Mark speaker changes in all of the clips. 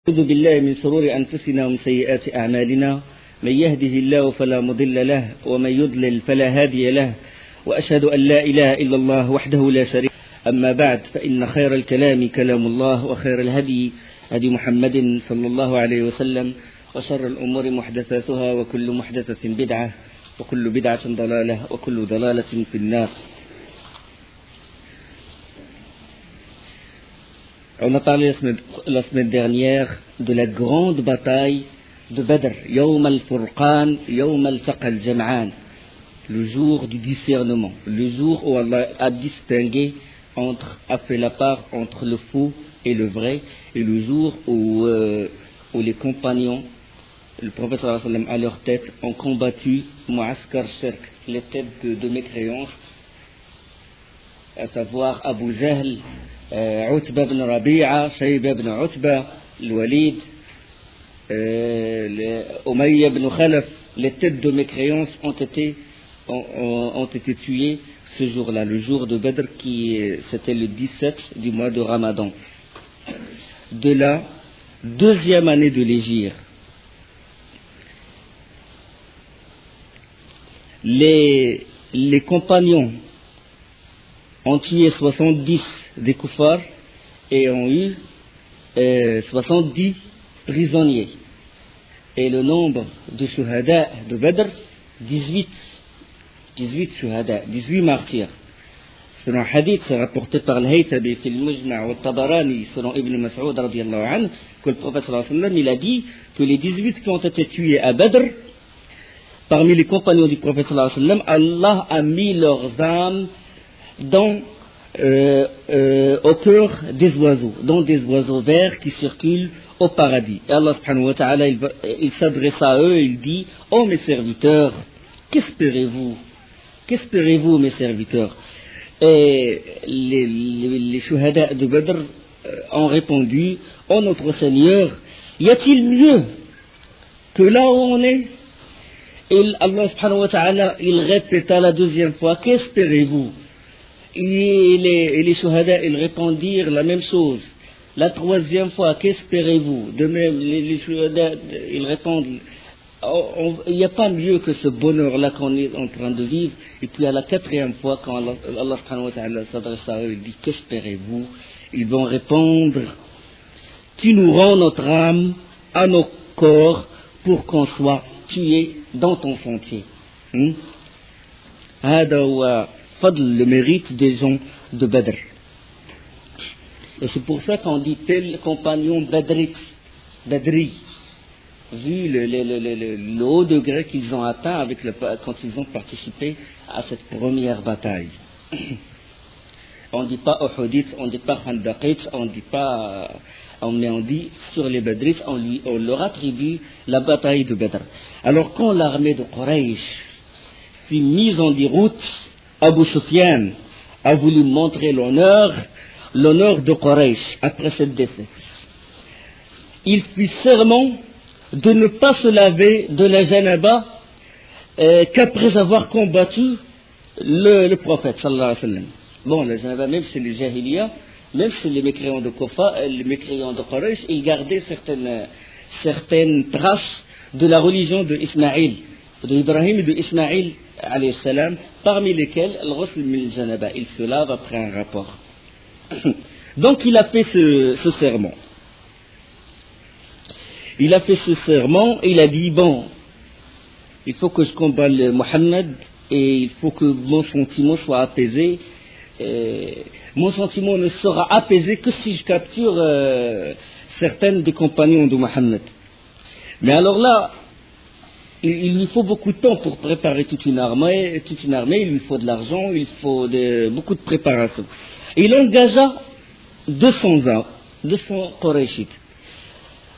Speaker 1: أعوذ بالله من شرور أنفسنا ومن سيئات أعمالنا من يهده الله فلا مضل له ومن يضلل فلا هادي له وأشهد أن لا إله إلا الله وحده لا شريك له. أما بعد فإن خير الكلام كلام الله وخير الهدي هدي محمد صلى الله عليه وسلم وشر الأمور محدثاتها وكل محدثة بدعة وكل بدعة ضلالة وكل ضلالة في النار. On a parlé la semaine dernière de la grande bataille de Badr, Yawm al-Furqan, Yawm al-Taqa al-Jam'an, le jour du discernement, le jour où Allah a distingué a fait la part entre le faux et le vrai, et le jour où les compagnons, le prophète sallallahu alayhi wa sallam à leur tête, ont combattu Mu'askar Shirk, les têtes de mécréance, à savoir Abu Jahl, Utba ibn Rabi'a, Shayba ibn Utba, Walid, Umayya ibn Khalaf. Les têtes de mécréance ont été tuées ce jour-là, le jour de Badr, c'était le 17 du mois de Ramadan. De la deuxième année de l'Hégire, les compagnons ont tué 70 des kuffars et ont eu 70 prisonniers. Et le nombre de shuhada de Badr, 18 shuhada, 18 martyrs. Selon un hadith rapporté par Al-Haythabi fil Mujma' wa Tabarani, selon Ibn Mas'ud radiyallahu anhu, que le prophète sallallahu alayhi wa sallam, il a dit que les 18 qui ont été tués à Badr, parmi les compagnons du prophète sallallahu alayhi wa sallam, Allah a mis leurs âmes au cœur des oiseaux, dans des oiseaux verts qui circulent au paradis. Et Allah subhanahu wa ta'ala, il s'adresse à eux, il dit: oh mes serviteurs, qu'espérez-vous mes serviteurs? Et les shuhada de Badr ont répondu: oh notre Seigneur, y a-t-il mieux que là où on est? Et Allah subhanahu wa ta'ala, il répéta la deuxième fois: qu'espérez-vous? Et les shuhada, ils répondirent la même chose. La troisième fois: qu'espérez-vous? De même, les shuhada, ils répondent: il n'y a pas mieux que ce bonheur-là qu'on est en train de vivre. Et puis à la quatrième fois, quand Allah subhanahu wa ta'ala s'adresse à eux, il dit: qu'espérez-vous? Ils vont répondre: tu nous rends notre âme à nos corps pour qu'on soit tués dans ton sentier. Le mérite des gens de Badr. Et c'est pour ça qu'on dit tel compagnon Badri, vu le haut degré qu'ils ont atteint quand ils ont participé à cette première bataille. On ne dit pas Uhudit, on ne dit pas Khandaqit, mais on dit sur les Badrites, on leur attribue la bataille de Badr. Alors quand l'armée de Quraysh fut mise en déroute, Abu Sufyan a voulu montrer l'honneur de Quraysh après cette défaite. Il fit serment de ne pas se laver de la janaba qu'après avoir combattu le prophète sallallahu alayhi wa sallam. Bon, la janaba, même chez les jahiliya, même chez les mécréants de Quraysh, ils gardaient certaines traces de la religion de Ismaïl, de Ibrahim et de Ismaïl alayhi salam, parmi lesquels al-ghusl min janaba, il se lave après un rapport. Donc il a fait ce serment. Il a fait ce serment et il a dit: bon, il faut que je combatte Mohammed et il faut que mon sentiment soit apaisé. Mon sentiment ne sera apaisé que si je capture certaines des compagnons de Mohammed. Mais alors là, il lui faut beaucoup de temps pour préparer toute une armée, il lui faut de l'argent, il faut beaucoup de préparation. Et il engagea 200 Qurayshites.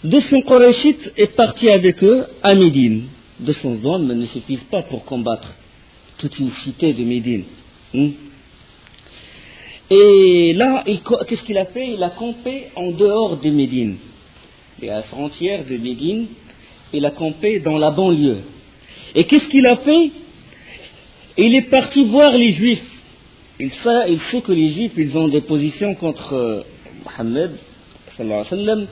Speaker 1: 200 Qurayshites est parti avec eux à Médine. 200 hommes ne suffisent pas pour combattre toute une cité de Médine. Et là, qu'est-ce qu'il a fait? Il a campé en dehors de Médine. Et à la frontière de Médine, il a campé dans la banlieue. Et qu'est-ce qu'il a fait? Il est parti voir les Juifs. Il sait que les Juifs, ils ont des positions contre Mohammed, sallallahu alayhi wa sallam,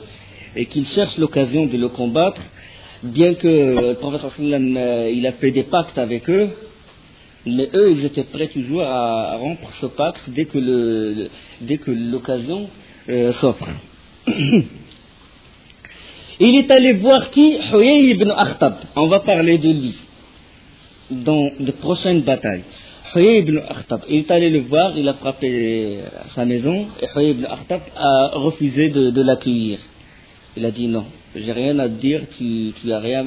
Speaker 1: et qu'ils cherchent l'occasion de le combattre, bien que le prophète il a fait des pactes avec eux, mais eux ils étaient prêts toujours à rompre ce pacte dès que l'occasion s'offre. Il est allé voir qui? Huyay ibn Akhtab. On va parler de lui dans de prochaines batailles. Huyay ibn Akhtab, il est allé le voir, il a frappé à sa maison, et Huyay ibn Akhtab a refusé de l'accueillir. Il a dit non, j'ai rien à te dire, tu as rien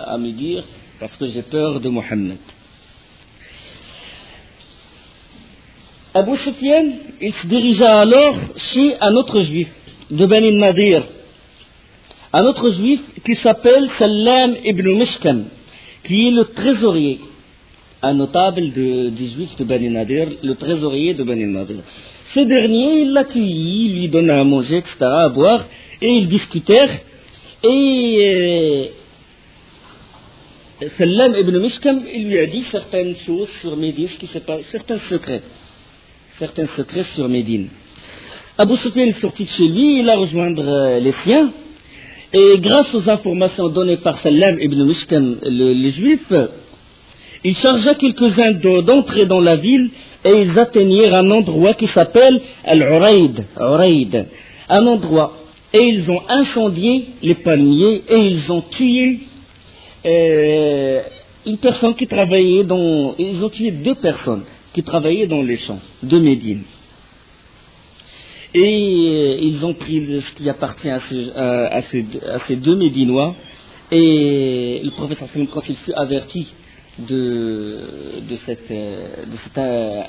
Speaker 1: à me dire, parce que j'ai peur de Mohammed. Abu Sufyan, il se dirigea alors chez un autre juif de Bani Nadir, un autre juif qui s'appelle Sallam ibn Mishkan, qui est le trésorier, un notable des juifs de Bani Nadir, le trésorier de Bani Nadir. Ce dernier, il l'accueillit, lui donna à manger, etc., à boire, et ils discutèrent, et Sallam ibn Mishkan, il lui a dit certaines choses sur Médine, ce qui s'est passé, certains secrets sur Médine. Abu Sufyan est sorti de chez lui, il a rejoindre les siens, et grâce aux informations données par Sallam ibn Mishkan, les juifs, il chargea quelques-uns d'entrer dans la ville, et ils atteignirent un endroit qui s'appelle Al-Urayd, un endroit, et ils ont incendié les palmiers, et ils ont tué une personne qui travaillait ils ont tué 2 personnes qui travaillaient dans les champs de Médine. Et ils ont pris ce qui appartient à ces 2 Médinois, et le prophète, quand il fut averti de cette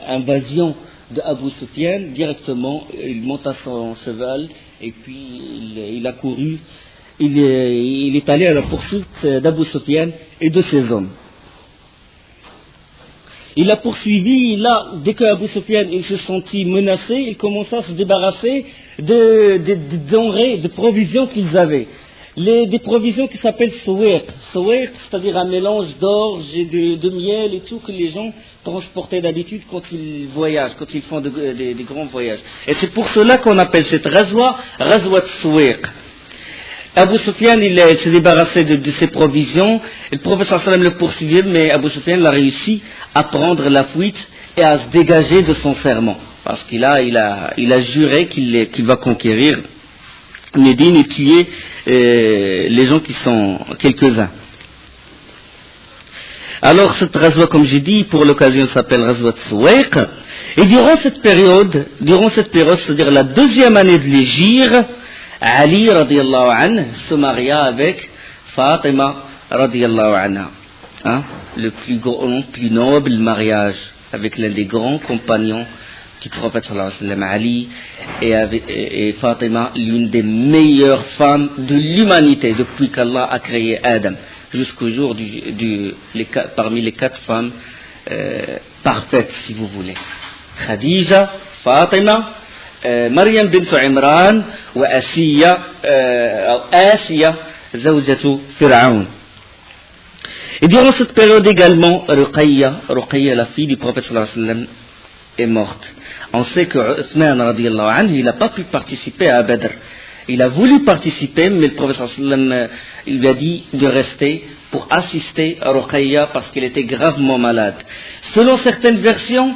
Speaker 1: invasion de Abu Sufyan, directement il monta son cheval et puis il a couru, il est allé à la poursuite d'Abu Sufyan et de ses hommes. Il l'a poursuivi, là, dès qu'Abu Sufyan il se sentit menacé, il commença à se débarrasser des denrées, des provisions qu'ils avaient. Des provisions qui s'appellent souwaiq, c'est-à-dire un mélange d'orge et de miel et tout que les gens transportaient d'habitude quand ils voyagent, quand ils font des grands voyages. Et c'est pour cela qu'on appelle cette razwa souwaiq. Abu Sufyan, il s'est débarrassé de ses provisions, et le prophète sallam le poursuivait, mais Abu Sufyan a réussi à prendre la fuite et à se dégager de son serment, parce qu'il a juré qu'il va conquérir Médine et tuer les gens qui sont quelques-uns. Alors cette razwa, comme j'ai dit, pour l'occasion s'appelle razwa Souwaiq, et durant cette période, c'est-à-dire la 2e année de l'hégire, Ali radiallahu anhu se maria avec Fatima radiallahu anha, le plus noble mariage avec l'un des grands compagnons du prophète sallallahu alayhi wa sallam, Ali, et Fatima, l'une des meilleures femmes de l'humanité depuis qu'Allah a créé Adam jusqu'au jour parmi les 4 femmes parfaites, si vous voulez. Khadija, Fatima, Maryam bint Imran ou Asiya zawjatu Fir'aun. Et durant cette période également, Ruqayya, la fille du prophète sallallahu alayhi wa sallam, est morte. On sait que Uthman radiallahu anhu, il n'a pas pu participer à Badr. Il a voulu participer, mais le prophète sallallahu alayhi wa sallam, il lui a dit de rester pour assister à Ruqayya parce qu'il était gravement malade. Selon certaines versions,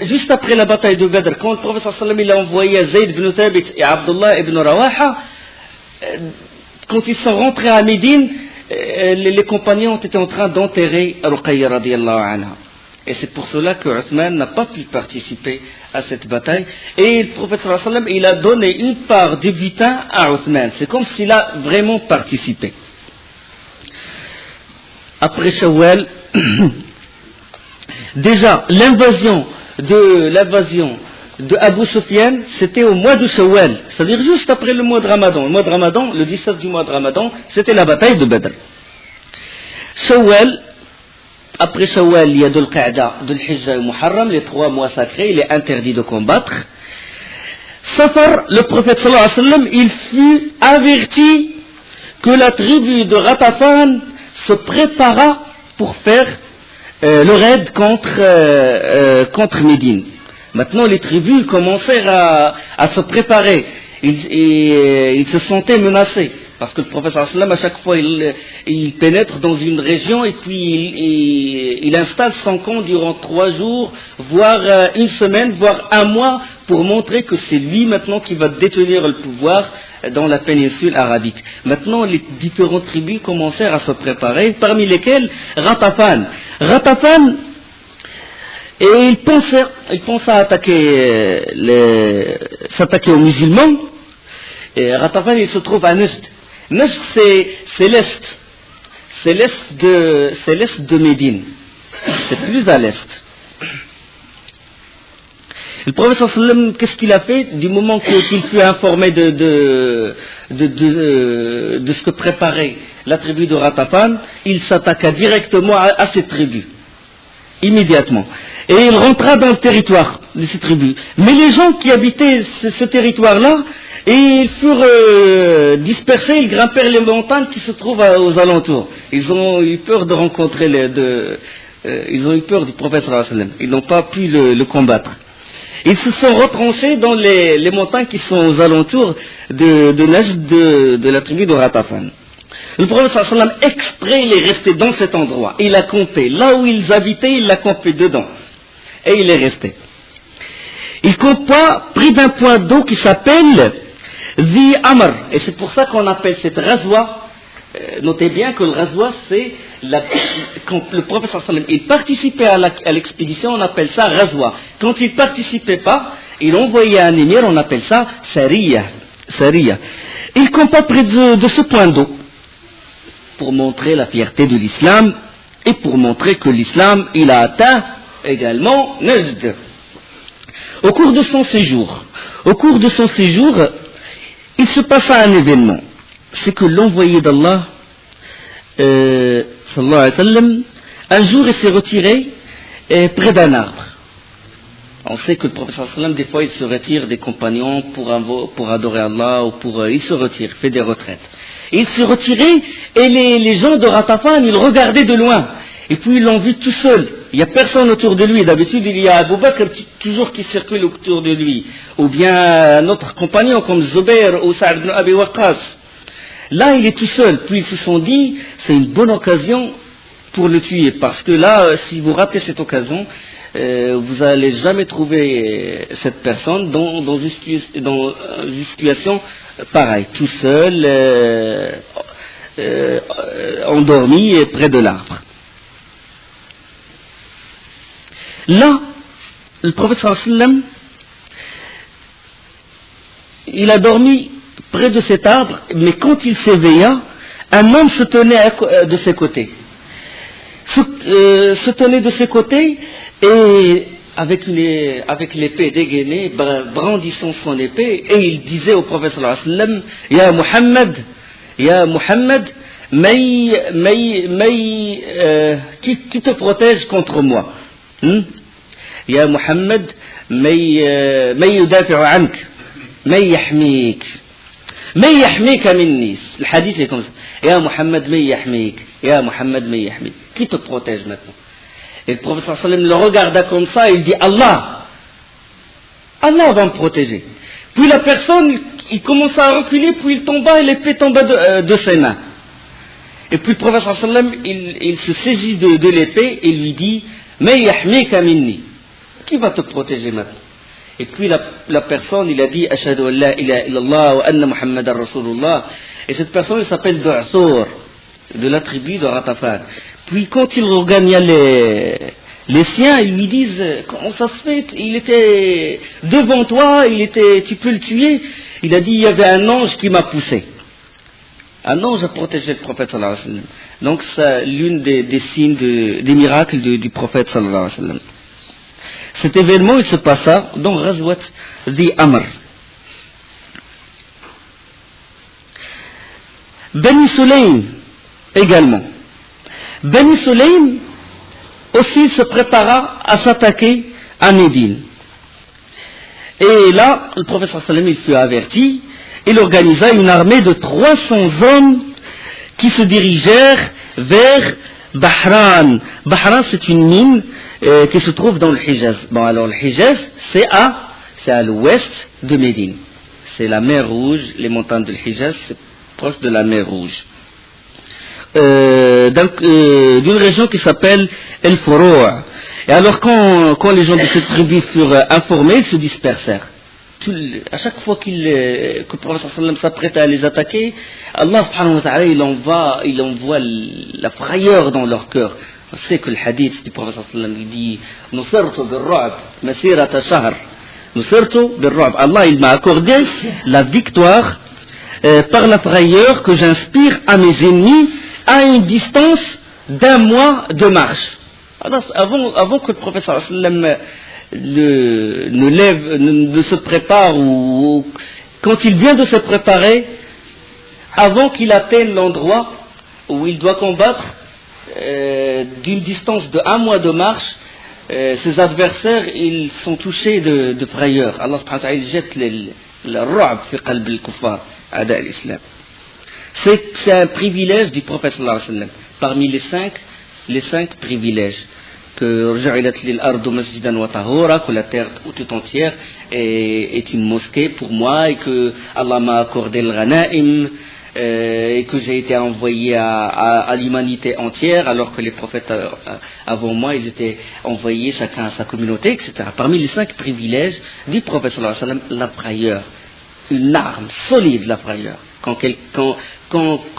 Speaker 1: juste après la bataille de Badr, quand le prophète sallallahu alayhi wa sallam, il a envoyé Zayd ibn Thabit et Abdullah ibn Rawaha, quand ils sont rentrés à Médine, les compagnons étaient en train d'enterrer Ruqayya radiallahu anha. Et c'est pour cela que Uthman n'a pas pu participer à cette bataille. Et le prophète sallallahu alayhi wa sallam, il a donné une part du butin à Uthman. C'est comme s'il a vraiment participé. Après Shawwal, déjà l'invasion de Abu Sufyan, c'était au mois de Shawwal, c'est-à-dire juste après le mois de Ramadan. Le mois de Ramadan, le 17 du mois de Ramadan, c'était la bataille de Badr. Shawwal, après Shawwal, il y a Dhul Qa'da, Dhul Hijja et Muharram, les 3 mois sacrés, il est interdit de combattre. Safar, le prophète sallallahu alayhi wa sallam, il fut averti que la tribu de Ghatafan se prépara pour faire le raid contre Médine. Maintenant, les tribus commencèrent à se préparer. ils se sentaient menacés. Parce que le prophète sallam, à chaque fois, il pénètre dans une région et puis il installe son camp durant 3 jours, voire une semaine, voire un mois, pour montrer que c'est lui maintenant qui va détenir le pouvoir dans la péninsule arabique. Maintenant, les différentes tribus commencèrent à se préparer, parmi lesquelles Ghatafan. Ghatafan, et il pensait s'attaquer aux musulmans. Et Ghatafan, il se trouve à Najd. Najd, c'est l'est. C'est l'est de Médine. C'est plus à l'est. Le prophète sallam, qu'est-ce qu'il a fait du moment qu'il fut informé de ce que préparait la tribu de Ghatafan? Il s'attaqua directement à cette tribu, immédiatement. Et il rentra dans le territoire de cette tribu. Mais les gens qui habitaient ce territoire-là, ils furent dispersés, ils grimpèrent les montagnes qui se trouvent aux alentours. Ils ont eu peur de rencontrer ils ont eu peur du prophète sallallahu alayhi wa sallam. Ils n'ont pas pu le combattre. Ils se sont retranchés dans les montagnes qui sont aux alentours de Najd, de la tribu de Ghatafan. Le prophète sallallahu alayhi wa sallam, exprès, il est resté dans cet endroit. Il a campé. Là où ils habitaient, il a campé dedans. Et il est resté. Il campa près d'un point d'eau qui s'appelle Zi Amr. Et c'est pour ça qu'on appelle cette razwa. Notez bien que le razwa, c'est quand le prophète sallallahu alayhi wa sallam, il participait à l'expédition, on appelle ça razwa. Quand il ne participait pas, il envoyait un émir, on appelle ça sariya. Il campa près de ce point d'eau pour montrer la fierté de l'islam et pour montrer que l'islam, il a atteint également Najd. Au cours de son séjour, il se passa un événement. C'est que l'envoyé d'Allah, sallallahu alayhi wa sallam, un jour il s'est retiré près d'un arbre. On sait que le prophète sallallahu alayhi wa sallam, des fois il se retire des compagnons pour adorer Allah, ou il se retire, fait des retraites. Et il s'est retiré et les gens de Ghatafan, ils regardaient de loin. Et puis ils l'ont vu tout seul. Il n'y a personne autour de lui. D'habitude, il y a Abu Bakr toujours qui circule autour de lui. Ou bien un autre compagnon comme Zubair ou Sa'd ibn Abi Waqqas. Là, il est tout seul. Puis ils se sont dit, c'est une bonne occasion pour le tuer. Parce que là, si vous ratez cette occasion, vous n'allez jamais trouver cette personne dans une situation pareille. Tout seul, endormi et près de l'arbre. Là, le prophète sallallahu alayhi wa sallam, il a dormi près de cet arbre, mais quand il s'éveilla, un homme se tenait de ses côtés. Se tenait de ses côtés et avec l'épée dégainée, brandissant son épée, et il disait au prophète sallallahu alayhi wa sallam, Ya Muhammad, qui te protège contre moi? يا محمد من يدافع عنك من يحميك مني. الحديث est comme ça. يا محمد من يحميك يا محمد من يحميك. Qui te protège maintenant? Et le prophète sallallahu alayhi wa sallam le regarda comme ça, il dit Allah va me protéger. Puis la personne, il commença à reculer, puis il tomba et l'épée tomba de ses mains. Et puis le prophète sallallahu alayhi wa sallam, il se saisit de l'épée et lui dit Mais yahmika minni. Qui va te protéger maintenant? Et puis la personne, il a dit Ashhadu an la ilaha illallah wa anna Muhammadan Rasulullah. Et cette personne, elle s'appelle Du'asur, de la tribu de Ghatafan. Puis quand il regagna les siens, ils lui disent comment ça se fait? Il était devant toi, tu peux le tuer. Il a dit il y avait un ange qui m'a poussé. Un ange a protégé le prophète sallallahu alayhi wa sallam. Donc c'est l'une des signes, des miracles du prophète sallallahu alayhi wa sallam. Cet événement, il se passa dans Ghazwat Zi Amr. Bani Sulaym également. Bani Sulaym aussi se prépara à s'attaquer à Médine. Et là, le prophète sallallahu alayhi wa sallam, il fut averti. Il organisa une armée de 300 hommes qui se dirigèrent vers Bahran. Bahran, c'est une mine qui se trouve dans le Hijaz. Bon, alors le Hijaz, c'est à l'ouest de Médine. c'est la mer Rouge, les montagnes de l'Hijaz, c'est proche de la mer Rouge. D'une région qui s'appelle El Foroua. Et alors quand les gens de cette tribu furent informés, ils se dispersèrent. À chaque fois que le prophète sallam s'apprête à les attaquer, Allah subhanahu wa ta'ala il envoie la frayeur dans leur cœur. On sait que le hadith du prophète sallam il dit Nusirtu bil-ru'b masirata shahr. Nusirtu bil-ru'b. Allah il m'a accordé la victoire par la frayeur que j'inspire à mes ennemis à une distance d'un mois de marche. Alors, avant que le prophète sallam ne se prépare ou quand il vient de se préparer, avant qu'il atteigne l'endroit où il doit combattre, d'une distance de un mois de marche, ses adversaires ils sont touchés de frayeur. Allah subhanahu wa ta'ala il jette le ru'b fi qalb al-kuffar a'da' al-islam. C'est un privilège du prophète sallallahu alayhi wa sallam, parmi les cinq privilèges. Que la terre tout entière est une mosquée pour moi et que Allah m'a accordé le ghanaim et que j'ai été envoyé à l'humanité entière alors que les prophètes avant moi ils étaient envoyés chacun à sa communauté, etc. Parmi les 5 privilèges du prophète sallallahu alayhi wa sallam, la frayeur, une arme solide, la frayeur. Quand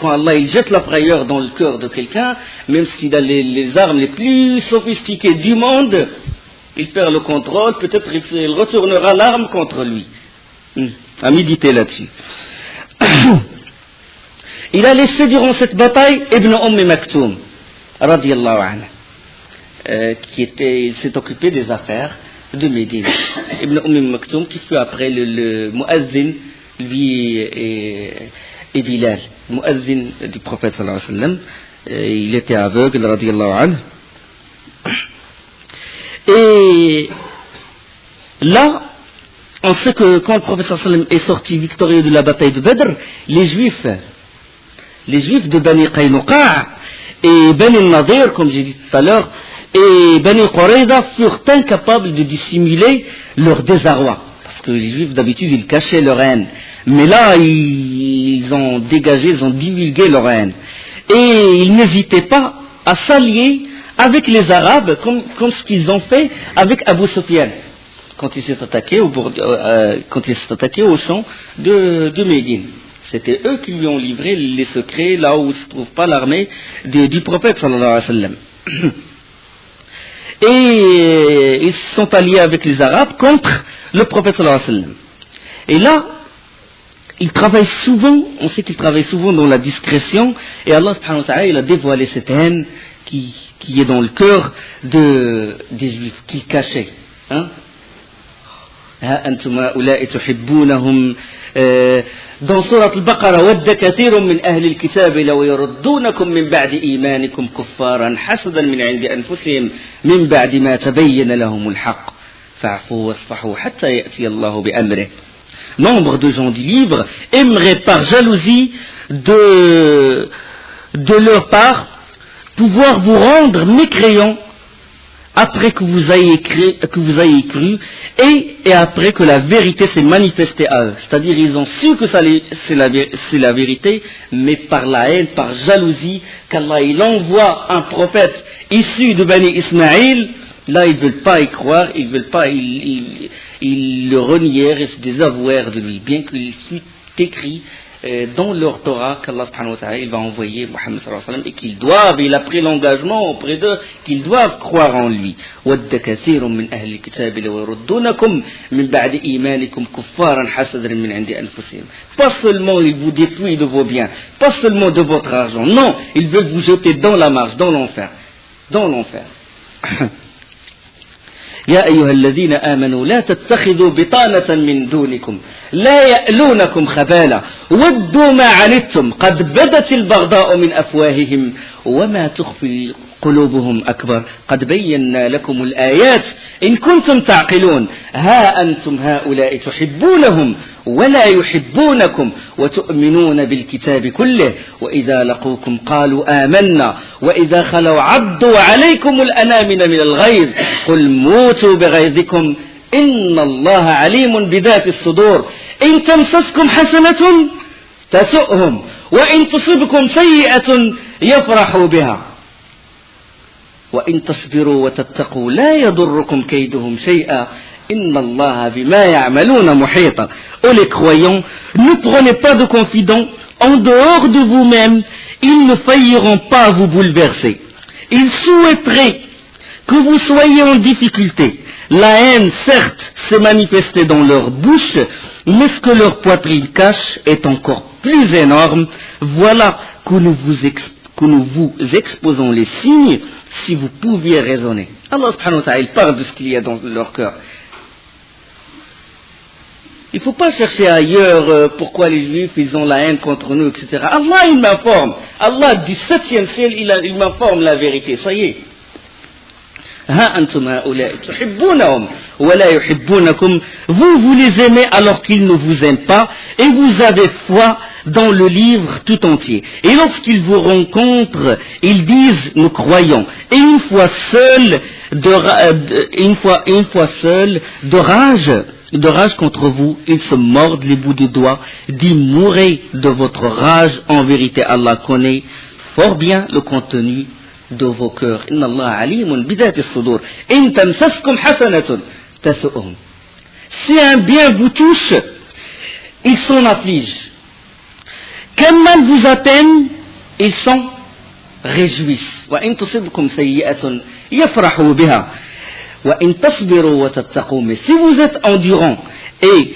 Speaker 1: Allah il jette la frayeur dans le cœur de quelqu'un, même s'il a les armes les plus sophistiquées du monde, il perd le contrôle, peut-être il retournera l'arme contre lui. À méditer là-dessus. Il a laissé durant cette bataille Ibn Maktoum, radiyallahu anhu, il s'est occupé des affaires de Médine. Ibn Maktoum qui fut après le muazzin, lui et Bilal, muazzin du prophète sallallahu alayhi wa sallam, il était aveugle, radiyallahu anhu. Et là, on sait que quand le prophète sallallahu alayhi wa sallam est sorti victorieux de la bataille de Badr, les juifs de Bani Qaynuqa et Bani Nadir, comme j'ai dit tout à l'heure, et Bani Qurayza furent incapables de dissimuler leur désarroi. Parce que les juifs d'habitude ils cachaient leur haine. Mais là ils ont dégagé, ils ont divulgué leur haine. Et ils n'hésitaient pas à s'allier avec les Arabes comme ce qu'ils ont fait avec Abu Sufyan. Quand il s'est attaqué au champ de Médine. C'était eux qui lui ont livré les secrets là où ne se trouve pas l'armée du prophète sallallahu alayhi wa sallam. Et ils se sont alliés avec les Arabes contre le prophète sallallahu alayhi wa sallam. Et là, ils travaillent souvent, on sait qu'ils travaillent souvent dans la discrétion, et Allah subhanahu wa ta'ala il a dévoilé cette haine qui est dans le cœur des Juifs, qu'ils cachaient. ها أنتم هؤلاء تحبونهم dans سورة البقرة ود كثير من أهل الكتاب لو يردونكم من بعد إيمانكم كفارا حسدا من عند أنفسهم من بعد ما تبين لهم الحق فاعفوا واصفحوا حتى يأتي الله بأمره. Nombre de gens du livre aimeraient par jalousie de leur part pouvoir vous rendre mécréants après que vous ayez cru et après que la vérité s'est manifestée à eux. C'est-à-dire ils ont su que c'est la vérité, mais par la haine, par jalousie, qu'Allah il envoie un prophète issu de Bani Ismaïl, là ils ne veulent pas y croire, ils veulent pas, ils le renièrent et se désavouèrent de lui, bien qu'il fût écrit dans leur Torah qu'Allah subhanahu wa ta'ala il va envoyer Muhammad sallallahu alayhi wa sallam et qu'ils doivent, il a pris l'engagement auprès d'eux qu'ils doivent croire en lui. وَدَّ كَثِيرٌ مِّنْ أَهْلِ الْكِتَابِ لَوْ يَرُدُّونَكُمْ مِّن بَعْدِ إِيمَانِكُمْ كُفَّارًا حَسَدًا مِّنْ عِندِ أَنفُسِهِمْ. Pas seulement ils vous dépouillent de vos biens, pas seulement de votre argent, non, ils veulent vous jeter dans la marche, dans l'enfer. يا أيها الذين آمنوا لا تتخذوا بطانة من دونكم لا يألونكم خبالا ودوا ما عنتم قد بدت البغضاء من أفواههم وما تخفي قلوبهم أكبر قد بينا لكم الآيات إن كنتم تعقلون ها أنتم هؤلاء تحبونهم ولا يحبونكم وتؤمنون بالكتاب كله وإذا لقوكم قالوا آمنا وإذا خلوا عضوا عليكم الأنامل من الغيظ قل موتوا بغيظكم إن الله عليم بذات الصدور. إن تمسسكم حسنة تسؤهم وإن تصبكم سيئة يفرحوا بها وإن تصبروا وتتقوا لا يضركم كيدهم شيئا إن الله بما يعملون محيطا. Ô les croyants, ne prenez pas de confidents en dehors de vous-même, ils ne failliront pas vous bouleverser. Ils souhaiteraient que vous soyez en difficulté. La haine, certes, s'est manifestée dans leur bouche, mais ce que leur poitrine cache est encore plus énorme. Voilà que nous vous exposons les signes, si vous pouviez raisonner. Allah subhanahu wa ta'ala, il parle de ce qu'il y a dans leur cœur. Il ne faut pas chercher ailleurs pourquoi les juifs ils ont la haine contre nous, etc. Allah il m'informe. Allah du 7e ciel il m'informe la vérité. Ça y est. Vous les aimez alors qu'ils ne vous aiment pas et vous avez foi dans le livre tout entier. Et lorsqu'ils vous rencontrent, ils disent nous croyons. Et une fois seul de rage contre vous, ils se mordent les bouts de doigts, dit mourrez de votre rage. En vérité, Allah connaît fort bien le contenu de vos cœurs. Inna Allah alimun bidati as-sudur. In tamsaskum hasanatun tasu'hum. Si un bien vous touche, ils s'en affligent. Qu'un mal vous atteigne, ils s'en réjouissent. Wa in tusibkum sayyi'atun yafrahu biha. Wa in tasbiru wa tattaqu. Mais si vous êtes endurant et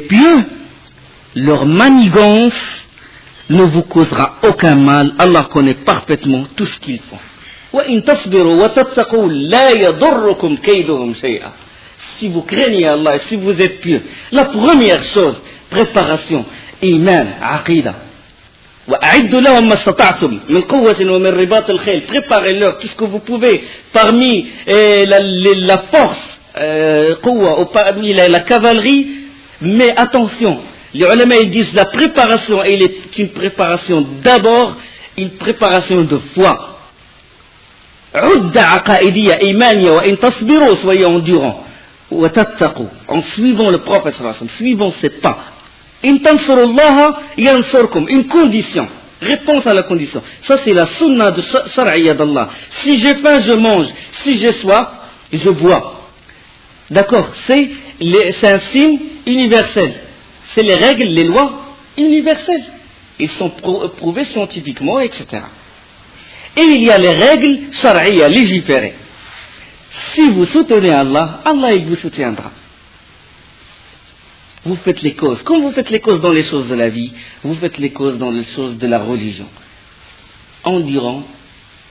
Speaker 1: pieux, leur manigance ne vous causera aucun mal. Allah connaît parfaitement tout ce qu'ils font. Si vous craignez Allah, si vous êtes pieux, la première chose, préparation, iman, aqida. Préparez-leur tout ce que vous pouvez parmi la force, parmi la cavalerie, mais attention. Les ulama ils disent la préparation elle est une préparation d'abord une préparation de foi. Soyez endurants en suivant le prophète, en suivant ses pas. Une condition, réponse à la condition. Ça c'est la sunna de shar'iyya d'Allah. Si j'ai faim, je mange. Si j'ai soif, je bois. D'accord, c'est un signe universel. C'est les règles, les lois universelles. Ils sont prouvés scientifiquement, etc. Et il y a les règles shar'iyya, légiférées. Si vous soutenez Allah, Allah il vous soutiendra. Vous faites les causes. Comme vous faites les causes dans les choses de la vie, vous faites les causes dans les choses de la religion. Endurant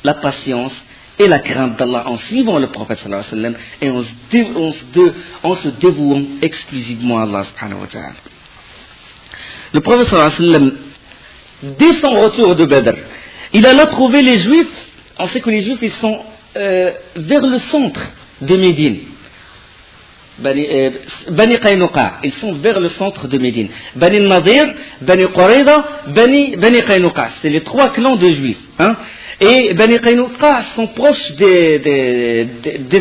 Speaker 1: la patience et la crainte d'Allah en suivant le prophète sallallahu alayhi wa sallam et en se dévouant exclusivement à Allah subhanahu wa ta'ala. Le prophète sallallahu alayhi wa sallam, dès son retour de Badr, il alla trouver les juifs. On sait que les juifs ils sont vers le centre de Médine. Bani Qaynuqa, ils sont vers le centre de Médine. Bani Nadir, Bani Qurayza, Bani Qaynuqa, c'est les trois clans de juifs. Hein? Et Bani Qaynuqa sont proches des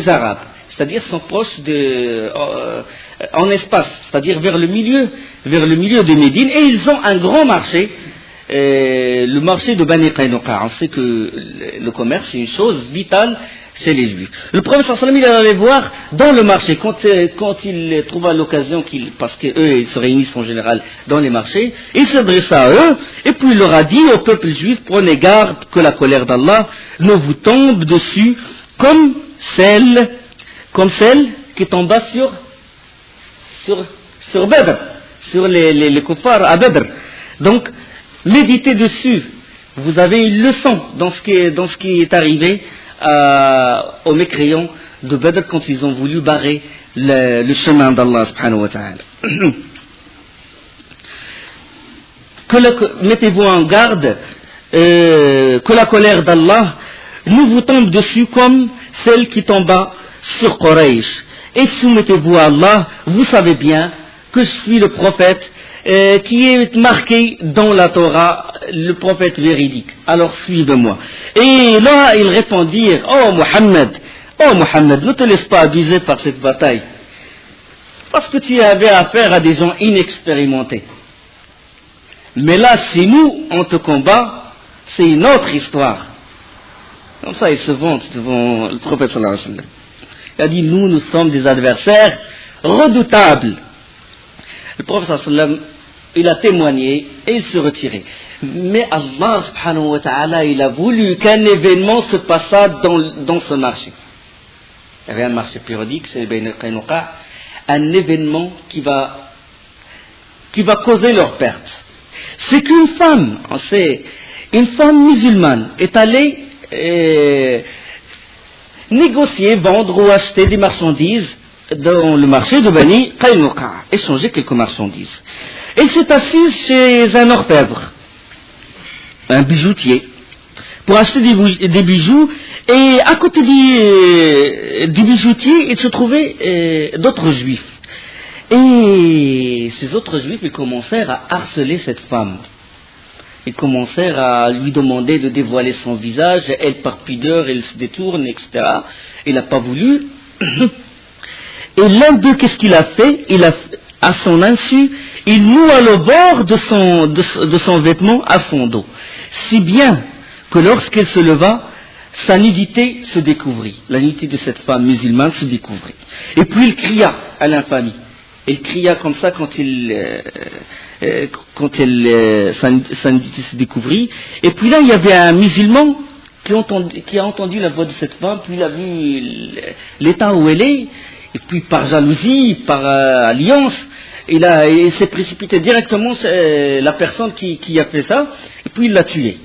Speaker 1: Arabes, c'est-à-dire sont proches en espace, c'est-à-dire vers le milieu de Médine, et ils ont un grand marché, le marché de Bani Qaynuqa. On sait que le commerce est une chose vitale chez les juifs. Le prophète sallallahu alayhi wa sallam, il allait voir dans le marché, quand il trouva l'occasion, parce qu'eux ils se réunissent en général dans les marchés, il s'adressa à eux, et puis il leur a dit au peuple juif, prenez garde que la colère d'Allah ne vous tombe dessus comme celle qui tomba sur Badr, sur les kuffars à Badr. Donc, méditez dessus. Vous avez une leçon dans ce qui est arrivé aux mécréants de Badr quand ils ont voulu barrer le chemin d'Allah subhanahu wa ta'ala. Mettez-vous en garde que la colère d'Allah ne vous tombe dessus comme celle qui tomba sur Quraysh. Et soumettez-vous à Allah, vous savez bien que je suis le prophète qui est marqué dans la Torah, le prophète véridique. Alors suivez-moi. Et là, ils répondirent, oh Muhammad, ne te laisse pas abuser par cette bataille. parce que tu avais affaire à des gens inexpérimentés. Mais là, si nous, on te combat, c'est une autre histoire. Comme ça, il se vante devant le prophète sallallahu alayhi wa sallam. Il a dit, nous sommes des adversaires redoutables. Le prophète sallallahu alayhi wa sallam, il a témoigné et il se retirait. Mais Allah subhanahu wa ta'ala, il a voulu qu'un événement se passât dans ce marché. Il y avait un marché périodique, c'est Bayn al-Qaynuqa, un événement qui va causer leur perte. C'est qu'une femme, une femme musulmane est allée négocier, vendre ou acheter des marchandises dans le marché de Bani Qaynuqa, échanger quelques marchandises. Elle s'est assise chez un orfèvre, un bijoutier, pour acheter des bijoux, et à côté du bijoutier, il se trouvait d'autres juifs. Et ces autres juifs, ils commencèrent à harceler cette femme. Ils commencèrent à lui demander de dévoiler son visage, elle par pudeur, elle se détourne, etc. Il n'a pas voulu. Et l'un d'eux, qu'est-ce qu'il a fait? À son insu, il noua le bord de son vêtement à son dos. Si bien que lorsqu'elle se leva, sa nudité se découvrit. La nudité de cette femme musulmane se découvrit. Et puis il cria à l'infamie. Il cria comme ça quand sa nudité se découvrit. Et puis là, il y avait un musulman qui a entendu la voix de cette femme, puis il a vu l'état où elle est, et puis par jalousie, par alliance, il s'est précipité directement sur la personne qui a fait ça, et puis il l'a tué.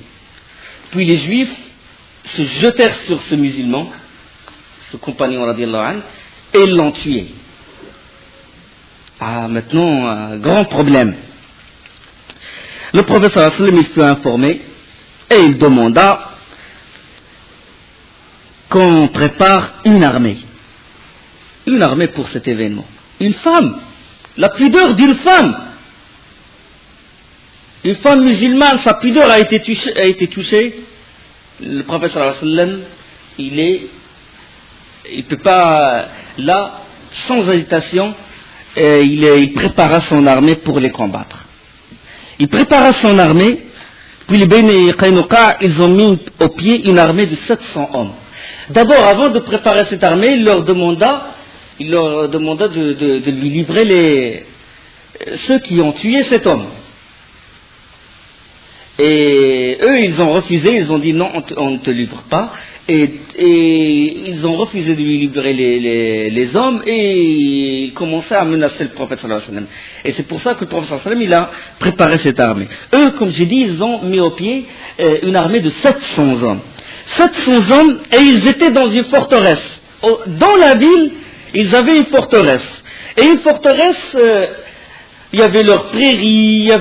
Speaker 1: Puis les juifs se jetèrent sur ce musulman, ce compagnon radiallahu anhu, et l'ont tué. Ah, maintenant, un grand problème. Le prophète sallallahu alayhi wa sallam, il fut informé, et il demanda qu'on prépare une armée pour cet événement. Une femme, la pudeur d'une femme. Une femme musulmane, sa pudeur a été touchée. Le prophète sallallahu alayhi wa sallam, il peut pas, là, sans hésitation, il prépara son armée pour les combattre. Il prépara son armée, puis les Bani Qaynuqa, ils ont mis au pied une armée de 700 hommes. D'abord, avant de préparer cette armée, il leur demanda de lui livrer ceux qui ont tué cet homme. Et eux, ils ont refusé, ils ont dit non, on ne te livre pas. Et ils ont refusé de lui livrer les hommes, et ils commençaient à menacer le prophète sallallahu alayhi wa sallam. Et c'est pour ça que le prophète sallallahu alayhi wa sallam, il a préparé cette armée. Eux, comme j'ai dit, ils ont mis au pied une armée de 700 hommes. 700 hommes, et ils étaient dans une forteresse. Dans la ville, ils avaient une forteresse. Et une forteresse, il y avait leurs prairies, il y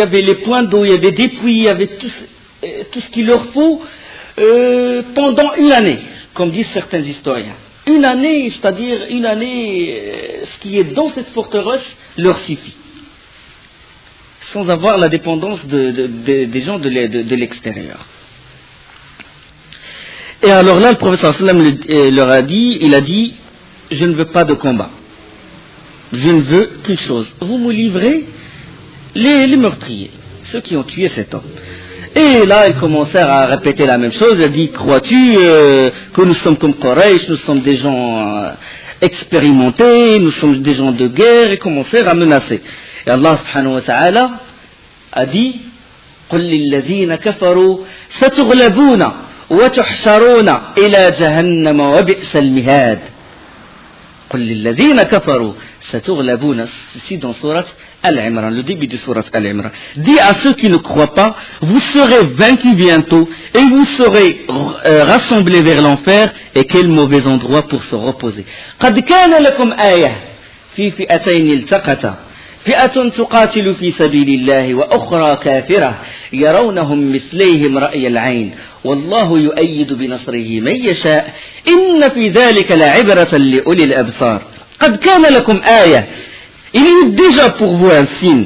Speaker 1: avait les points d'eau, il y avait des puits, il y avait tout ce qu'il leur faut pendant une année, comme disent certains historiens. Une année, c'est-à-dire une année, ce qui est dans cette forteresse leur suffit. Sans avoir la dépendance des gens de l'extérieur. Et alors là, le prophète sallallahu alayhi wa sallam leur a dit, je ne veux pas de combat. Je ne veux qu'une chose. Vous me livrez les meurtriers, ceux qui ont tué cet homme. Et là, ils commencèrent à répéter la même chose. Il a dit, crois-tu que nous sommes comme Quraysh, nous sommes des gens expérimentés, nous sommes des gens de guerre, et commencèrent à menacer. Et Allah subhanahu wa ta'ala a dit, قُلْ لِلَّذِينَ كَفَرُوا سَتُغْلَبُونَ وَتُحْشَرُونَ إِلَى جَهَنَّمَ وَبِئْسَ الْمِهَادِ. قُلْ لِلَّذِينَ كَفَرُوا سَتُغْلَبُونَ. Ceci dans Surat Al-Imran, le début de Surat Al-Imran. Dis à ceux qui ne croient pas, vous serez vaincus bientôt et vous serez rassemblés vers l'enfer, et quel mauvais endroit pour se reposer. قَدْ كَانَ لَكُمْ آيَةٌ فِي فِئَتَيْنِ الْتَقَتَا فئة تقاتل في سبيل الله وأخرى كافرة يرونهم مثليهم رأي العين والله يؤيد بنصره من يشاء إن في ذلك لعبرة لأولي الأبصار. قد كان لكم آية. Il y a eu déjà pour vous un signe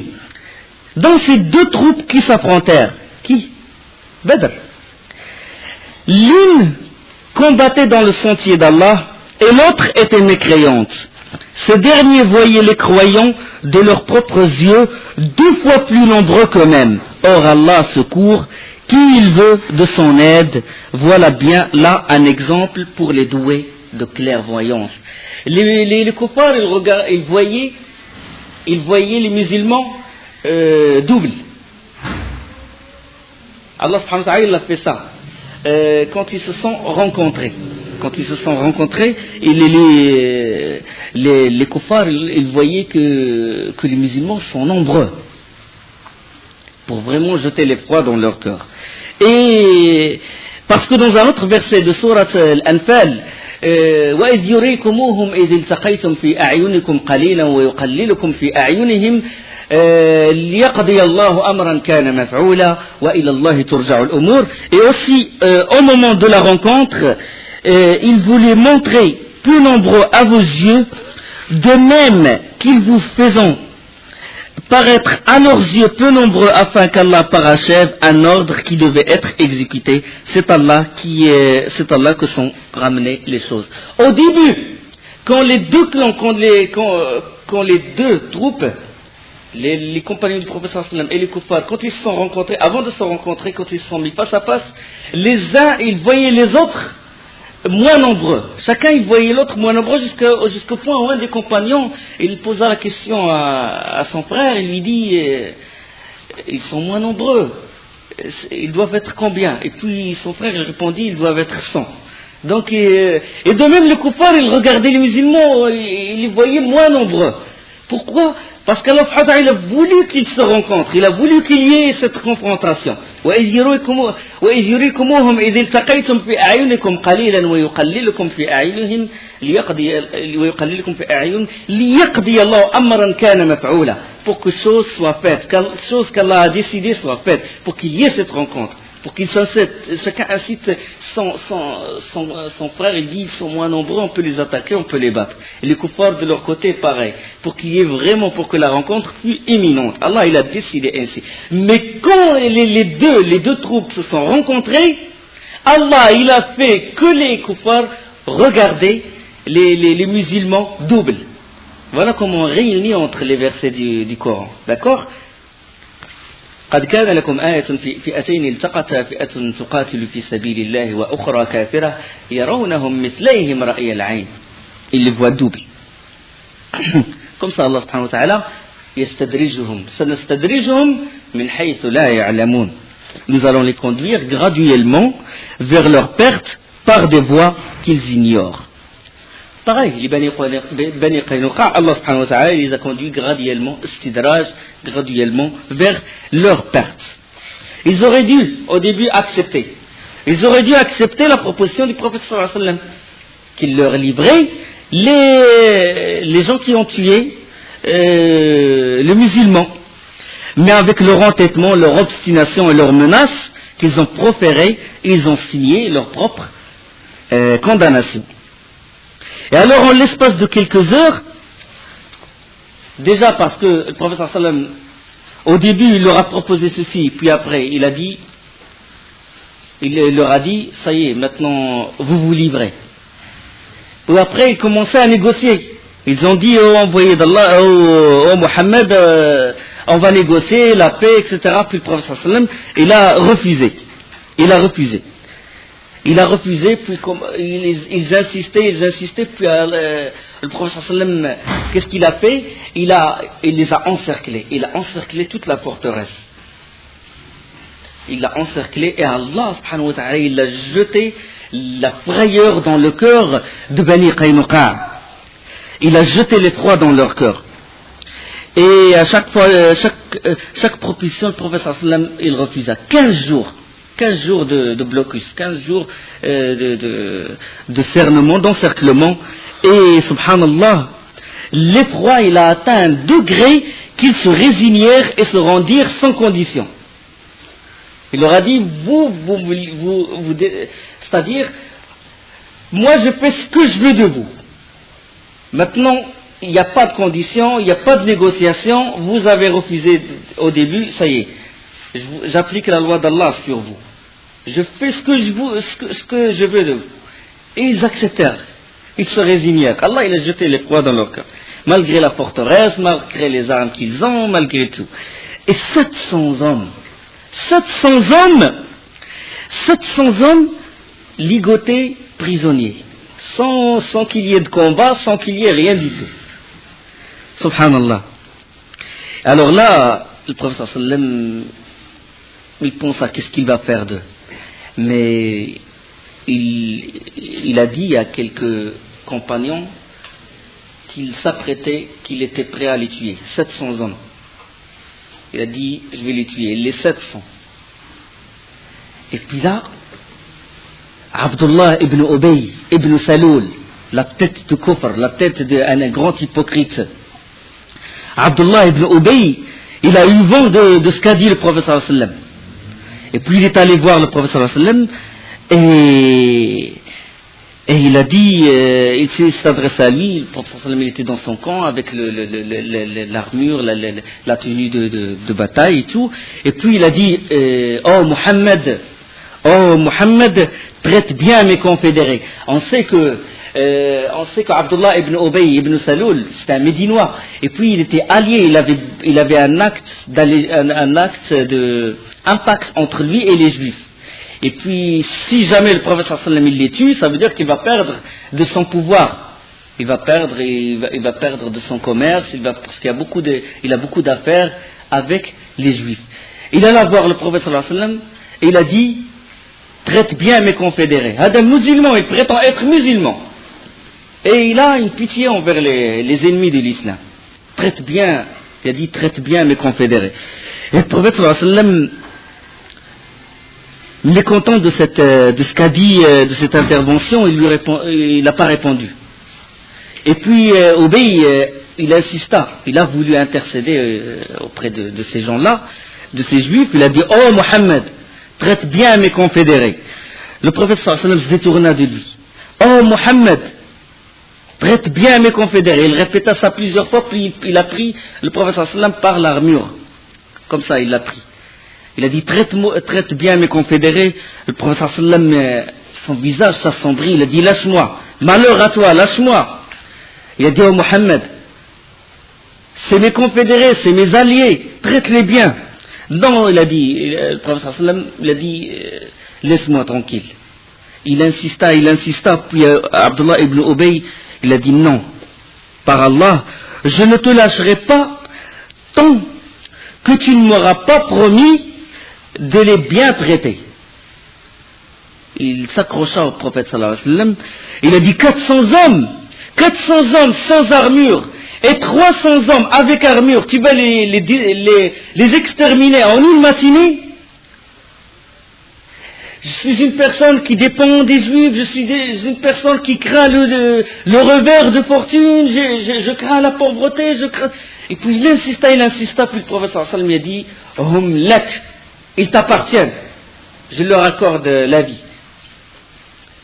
Speaker 1: dans ces deux troupes qui s'affrontèrent. Qui? Badr. L'une combattait dans le sentier d'Allah et l'autre était mécréante.
Speaker 2: Ces derniers voyaient les croyants de leurs propres yeux 2 fois plus nombreux qu'eux-mêmes. Or Allah secourt qui il veut de son aide. Voilà bien là un exemple pour les doués de clairvoyance. Les kuffars, ils voyaient les musulmans doubles. Allah subhanahu wa ta'ala, il a fait ça. Quand ils se sont rencontrés. Et les kuffars, ils voyaient que les musulmans sont nombreux. Pour vraiment jeter l'effroi dans leur cœur. Et parce que dans un autre verset de sourate Al-Anfal, وَإِذْ يُرِيكُمُوهُمْ إِذِ الْتَقَيْتُمْ فِي أَعْيُنِكُمْ قَلِيلًا وَيُقَلِّلُكُمْ فِي أَعْيُنِهِمْ لِيَقْضِيَ اللَّهُ أَمْرًا كَانَ مَفْعُولًا وَإِلَى اللَّهِ تُرْجَعُ الْأُمُورُ. Et aussi, au moment de la rencontre, il voulait montrer plus nombreux à vos yeux, de même qu'ils vous faisant paraître à leurs yeux peu nombreux afin qu'Allah parachève un ordre qui devait être exécuté. C'est Allah que sont ramenées les choses. Au début, quand les deux clans, quand les deux troupes, les compagnons du prophète sallallahu alayhi wa sallam et les kuffars, quand ils se sont rencontrés, avant de se rencontrer, quand ils se sont mis face à face, les uns, ils voyaient les autres moins nombreux. Chacun, il voyait l'autre moins nombreux jusqu'au point où un des compagnons, il posa la question à son frère, il lui dit, ils sont moins nombreux, ils doivent être combien? Et puis son frère, il répondit, ils doivent être 100. Donc, et de même, les kuffars, ils regardaient les musulmans, ils les voyaient moins nombreux. Pourquoi? Parce qu'Allah subhanahu wa ta'ala, il a voulu qu'ils se rencontrent, il a voulu qu'il y ait cette confrontation. وَإِذْ يُرِيكُمُوهُمْ إِذِ الْتَقَيْتُمْ فِي أَعْيُنِكُمْ قَلِيلًا وَيُقَلِّلُكُمْ فِي أَعْيُنِهِمْ لِيَقْضِيَ اللَّهُ أَمْرًا كَانَ مَفْعُولًا. Pour que chose soit faite, chose qu'Allah a décidé soit faite, pour qu'il y ait cette rencontre, pour qu'il chacun incite son frère, il dit ils sont moins nombreux, on peut les attaquer, on peut les battre. Et les kuffars de leur côté, pareil, pour qu'il y ait vraiment, pour que la rencontre fût imminente. Allah, il a décidé ainsi. Mais quand les deux troupes se sont rencontrées, Allah, il a fait que les kuffars regardaient les musulmans doubles. Voilà comment on réunit entre les versets du Coran. D'accord? قد كان لكم آية في فئتين التقتا فئة تقاتل في سبيل الله وأخرى كافرة يرونهم مثليهم رأي العين. Il les voit double. Comme ça Allah subhanahu wa ta'ala يستدرجهم سنستدرجهم من حيث لا يعلمون. Nous allons les conduire graduellement vers leur perte par des voies qu'ils ignorent. Pareil, les Bani Qaynuqa, Allah subhanahu wa ta'ala les a conduits graduellement, graduellement vers leur perte. Ils auraient dû, au début, accepter. Ils auraient dû accepter la proposition du prophète sallallahu alayhi wa sallam, qu'il leur livrait les gens qui ont tué les musulmans. Mais avec leur entêtement, leur obstination et leurs menaces qu'ils ont proférées, ils ont signé leur propre condamnation. Et alors, en l'espace de quelques heures, déjà parce que le prophète sallallahu alayhi wa sallam, au début, il leur a proposé ceci, puis après, il leur a dit, ça y est, maintenant, vous vous livrez. Puis après, ils commençaient à négocier. Ils ont dit, oh envoyé d'Allah, oh Mohammed, on va négocier la paix, etc. Puis le prophète sallallahu alayhi wa sallam, il a refusé. Il a refusé, puis ils insistaient, puis le prophète sallallahu alayhi wa sallam, qu'est-ce qu'il a fait? Il les a encerclés, il a encerclé toute la forteresse. Il l'a encerclé et Allah subhanahu wa ta'ala, il a jeté la frayeur dans le cœur de Bani Qaynuqa. Il a jeté l'effroi dans leur cœur. Et à chaque fois, chaque proposition, le prophète sallallahu alayhi wa sallam, il refusa. 15 jours de blocus, 15 jours de cernement, d'encerclement, et subhanallah, l'effroi, il a atteint un degré qu'ils se résignèrent et se rendirent sans condition. Il leur a dit, c'est-à-dire, moi je fais ce que je veux de vous. Maintenant, il n'y a pas de condition, il n'y a pas de négociation, vous avez refusé au début, ça y est. J'applique la loi d'Allah sur vous. Je fais ce que je veux de vous. Et ils acceptèrent. Ils se résignèrent. Allah, il a jeté l'effroi dans leur cœur. malgré la forteresse, malgré les armes qu'ils ont, malgré tout. Et 700 hommes ligotés, prisonniers, sans qu'il y ait de combat, sans qu'il y ait rien du tout. Subhanallah. Alors là, le prophète sallam, il pense à qu'est-ce qu'il va faire d'eux. Mais il a dit à quelques compagnons qu'il s'apprêtait, qu'il était prêt à les tuer. 700 hommes. Il a dit, je vais les tuer. Les 700. Et puis là, Abdullah ibn Ubay ibn Saloul, la tête de Kufr, la tête d'un grand hypocrite. Abdullah ibn Ubay, il a eu vent de ce qu'a dit le prophète sallallahu alayhi wa sallam. Et puis il est allé voir le prophète sallallahu alayhi wa sallam et il a dit, il s'est adressé à lui, le prophète sallallahu alayhi wa sallam, il était dans son camp avec l'armure, la tenue de bataille et tout. Et puis il a dit, oh Muhammad, traite bien mes confédérés. On sait qu'Abdullah ibn Ubay ibn Saloul, c'était un Médinois. Et puis il était allié, il avait un pacte entre lui et les Juifs. Et puis, si jamais le prophète sallallahu alayhi wa sallam il les tue, ça veut dire qu'il va perdre de son pouvoir. Il va perdre de son commerce, parce qu'il a beaucoup d'affaires avec les Juifs. Il alla voir le prophète sallallahu alayhi wa sallam et il a dit, traite bien mes confédérés. Adam musulman, il prétend être musulman. Et il a une pitié envers les ennemis de l'islam. Il a dit, traite bien mes confédérés. Et le prophète sallallahu alayhi wa sallam, mécontent de ce qu'a dit, de cette intervention, il n'a pas répondu. Et puis Ubay, il insista, il a voulu intercéder auprès de ces gens-là, de ces juifs. Il a dit, oh Muhammad, traite bien mes confédérés. Le prophète sallallahu alayhi wa sallam se détourna de lui. Oh Muhammad, traite bien mes confédérés. Il répéta ça plusieurs fois, puis il a pris le prophète sallallahu alayhi wa sallam par l'armure. Comme ça, il l'a pris. Il a dit, traite bien mes confédérés. Le prophète sallallahu alayhi wa sallam, son visage s'assombrit. Il a dit, lâche-moi. Malheur à toi, lâche-moi. Il a dit, oh Muhammad, c'est mes confédérés, c'est mes alliés, traite-les bien. Non, il a dit, le prophète sallallahu alayhi wa sallam, il a dit, laisse-moi tranquille. Il insista, puis Abdullah ibn Ubay, il a dit, non, par Allah, je ne te lâcherai pas tant que tu ne m'auras pas promis de les bien traiter. Il s'accrocha au prophète sallallahu alayhi wa sallam. Il a dit 400 hommes sans armure et 300 hommes avec armure, tu vas les exterminer en une matinée? Je suis une personne qui dépend des Juifs, je suis une personne qui craint le revers de fortune, je crains la pauvreté, Et puis il insista, puis le prophète sallallahu alayhi wa sallam a dit, hum lak, ils t'appartiennent, je leur accorde la vie.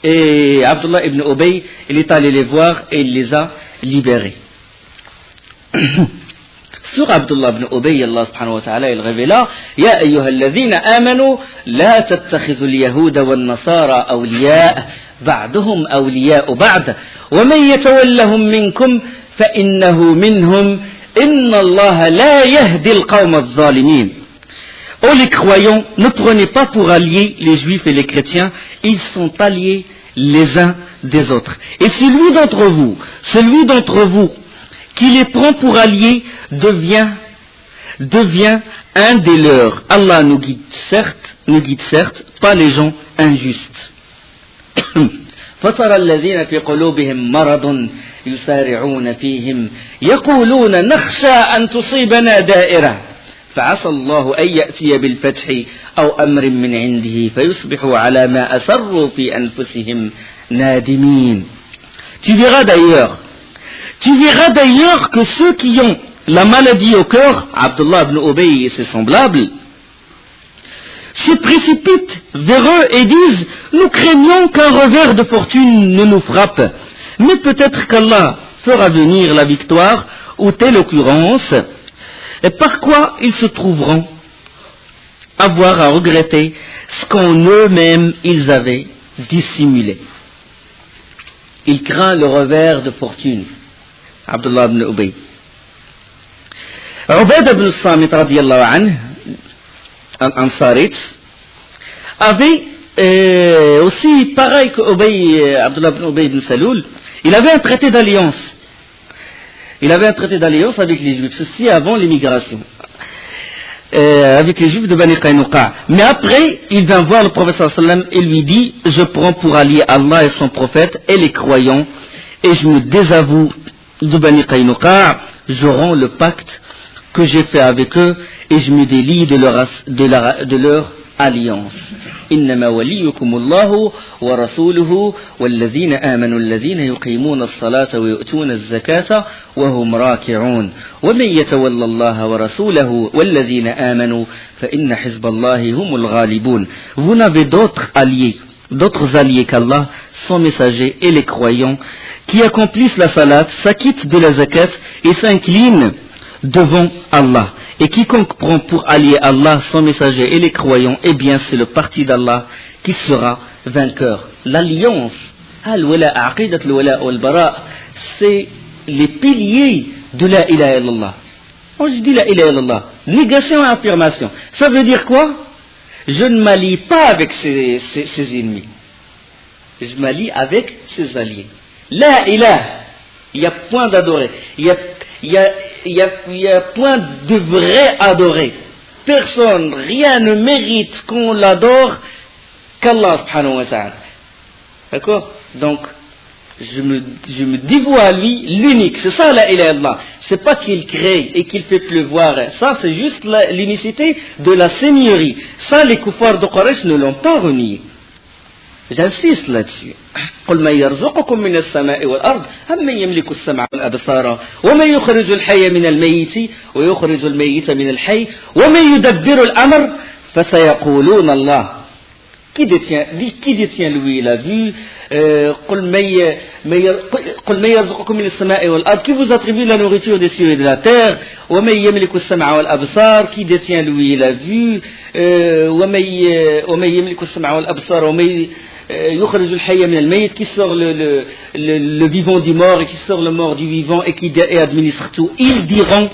Speaker 2: Et Abdullah ibn Ubay, il est allé les voir et il les a libérés. Sur Abdullah ibn Ubay, Allah subhanahu wa ta'ala, il révéla, Ya ayyuha alladhina amanu, la tattakhidhu al-yahuda wal-nasara awliya, ba'duhum awliya'u ba'd, wa man yatawallahum minkum, fa innahu minhum, inna Allah la yahdi al-qawma adh-dhalimin. Oh les croyants, ne prenez pas pour alliés les juifs et les chrétiens, ils sont alliés les uns des autres. Et celui d'entre vous qui les prend pour alliés devient un des leurs. Allah nous guide certes, pas les gens injustes. فترى الذين في قلوبهم مرض يسارعون فيهم يقولون نخشى أن تصيبنا دائرة فعسى الله أن يأتي بالفتح أو أمر من عنده فيصبحوا على ما أسروا في أنفسهم نادمين. Tu verras d'ailleurs que ceux qui ont la maladie au cœur, Abdullah ibn Ubay et ses semblables, se précipitent vers eux et disent, nous craignons qu'un revers de fortune ne nous frappe, mais peut-être qu'Allah fera venir la victoire, ou telle occurrence, et par quoi ils se trouveront avoir à regretter ce qu'en eux-mêmes ils avaient dissimulé. Il craint le revers de fortune. Abdullah ibn Ubay. Ubayd ibn Samit radiyallahu anhu, Ansarit, avait aussi, pareil que Abdullah ibn Ubay ibn Saloul, il avait un traité d'alliance. Il avait un traité d'alliance avec les Juifs, ceci avant l'immigration. Avec les Juifs de Bani Qaynuqa. Mais après, il vient voir le prophète sallallahu alayhi wa sallam et lui dit: je prends pour allier Allah et son prophète et les croyants, et je me désavoue de Bani Qaynuqa, je rends le pacte que j'ai fait avec eux et je me délie de leur alliance. إنما وليكم الله ورسوله والذين آمنوا الذين يقيمون الصلاة ويؤتون الزكاة وهم راكعون ومن يتولى الله ورسوله والذين آمنوا فإن حزب الله هم الغالبون. Vous n'avez d'autres alliés qu'Allah, son messager et les croyants qui accomplissent la salat, s'acquittent de la zakat et s'inclinent devant Allah. Et quiconque prend pour allier Allah, son messager et les croyants, eh bien c'est le parti d'Allah qui sera vainqueur. L'alliance, c'est les piliers de la ilaha illallah. Quand je dis la ilaha illallah, négation et affirmation, ça veut dire quoi? Je ne m'allie pas avec ses ennemis. Je m'allie avec ses alliés. La ilaha, il n'y a point d'adorer. Il y a point de vrai adoré. Personne, rien ne mérite qu'on l'adore qu'Allah subhanahu wa ta'ala. D'accord? Donc, je me dévoue à lui l'unique. C'est ça la ilaha illallah. C'est pas qu'il crée et qu'il fait pleuvoir. Ça, c'est juste l'unicité de la seigneurie. Ça, les kuffars de Quraysh ne l'ont pas renié. J'insiste là-dessus. قل من يرزقكم من السماء والأرض أم من يملك السمع والأبصار ومن يخرج الحي من الميت ويخرج الميت من الحي ومن يدبر الأمر فسيقولون الله. Qui détient lui la vue? قل من يرزقكم من السماء والأرض. Qui vous attribue la nourriture des cieux et de la terre? ومن يملك السمع والأبصار. Qui détient lui la vue? ومن يملك السمع والأبصار ومن يخرج الحي من الميت. Qui sort le vivant du mort et qui sort le mort du vivant et qui administre tout. Ils diront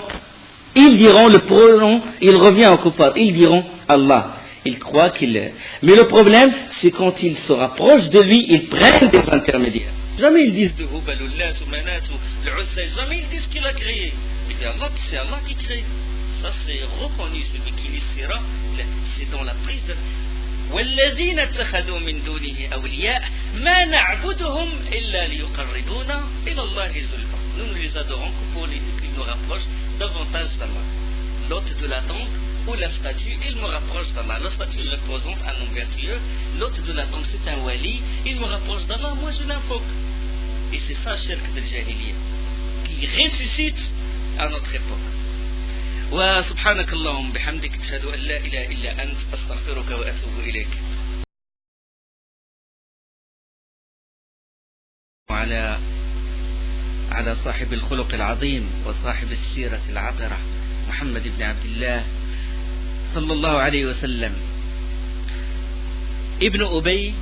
Speaker 2: le pronom, il revient au kuffar, ils diront Allah. Ils croient qu'il est. Mais le problème, c'est quand ils se rapprochent de lui, ils prennent des intermédiaires. Jamais ils disent de Hubal ou Lat ou Manat ou le Uzza, jamais ils disent qu'il a créé. C'est Allah qui crée. Ça c'est reconnu, celui qui initiera, c'est dans la prise de... والذين اتخذوا من دونه أولياء ما نعبدهم إلا ليقربونا إلى الله زلفى. Nous les adorons pour qu'ils nous rapprochent davantage d'Allah. L'hôte de la tombe ou la statue, il me rapproche d'Allah. La statue représente un homme vertueux, l'hôte de la tombe c'est un wali, il me rapproche d'Allah, moi je l'invoque. Et c'est ça, shirk de Jahiliya, qui ressuscite à notre époque. وسبحانك اللهم بحمدك أشهد أن لا إله إلا أنت أستغفرك وأتوب إليك. على صاحب الخلق العظيم وصاحب السيرة العطرة محمد بن عبد الله صلى الله عليه وسلم. Ibn Ubay,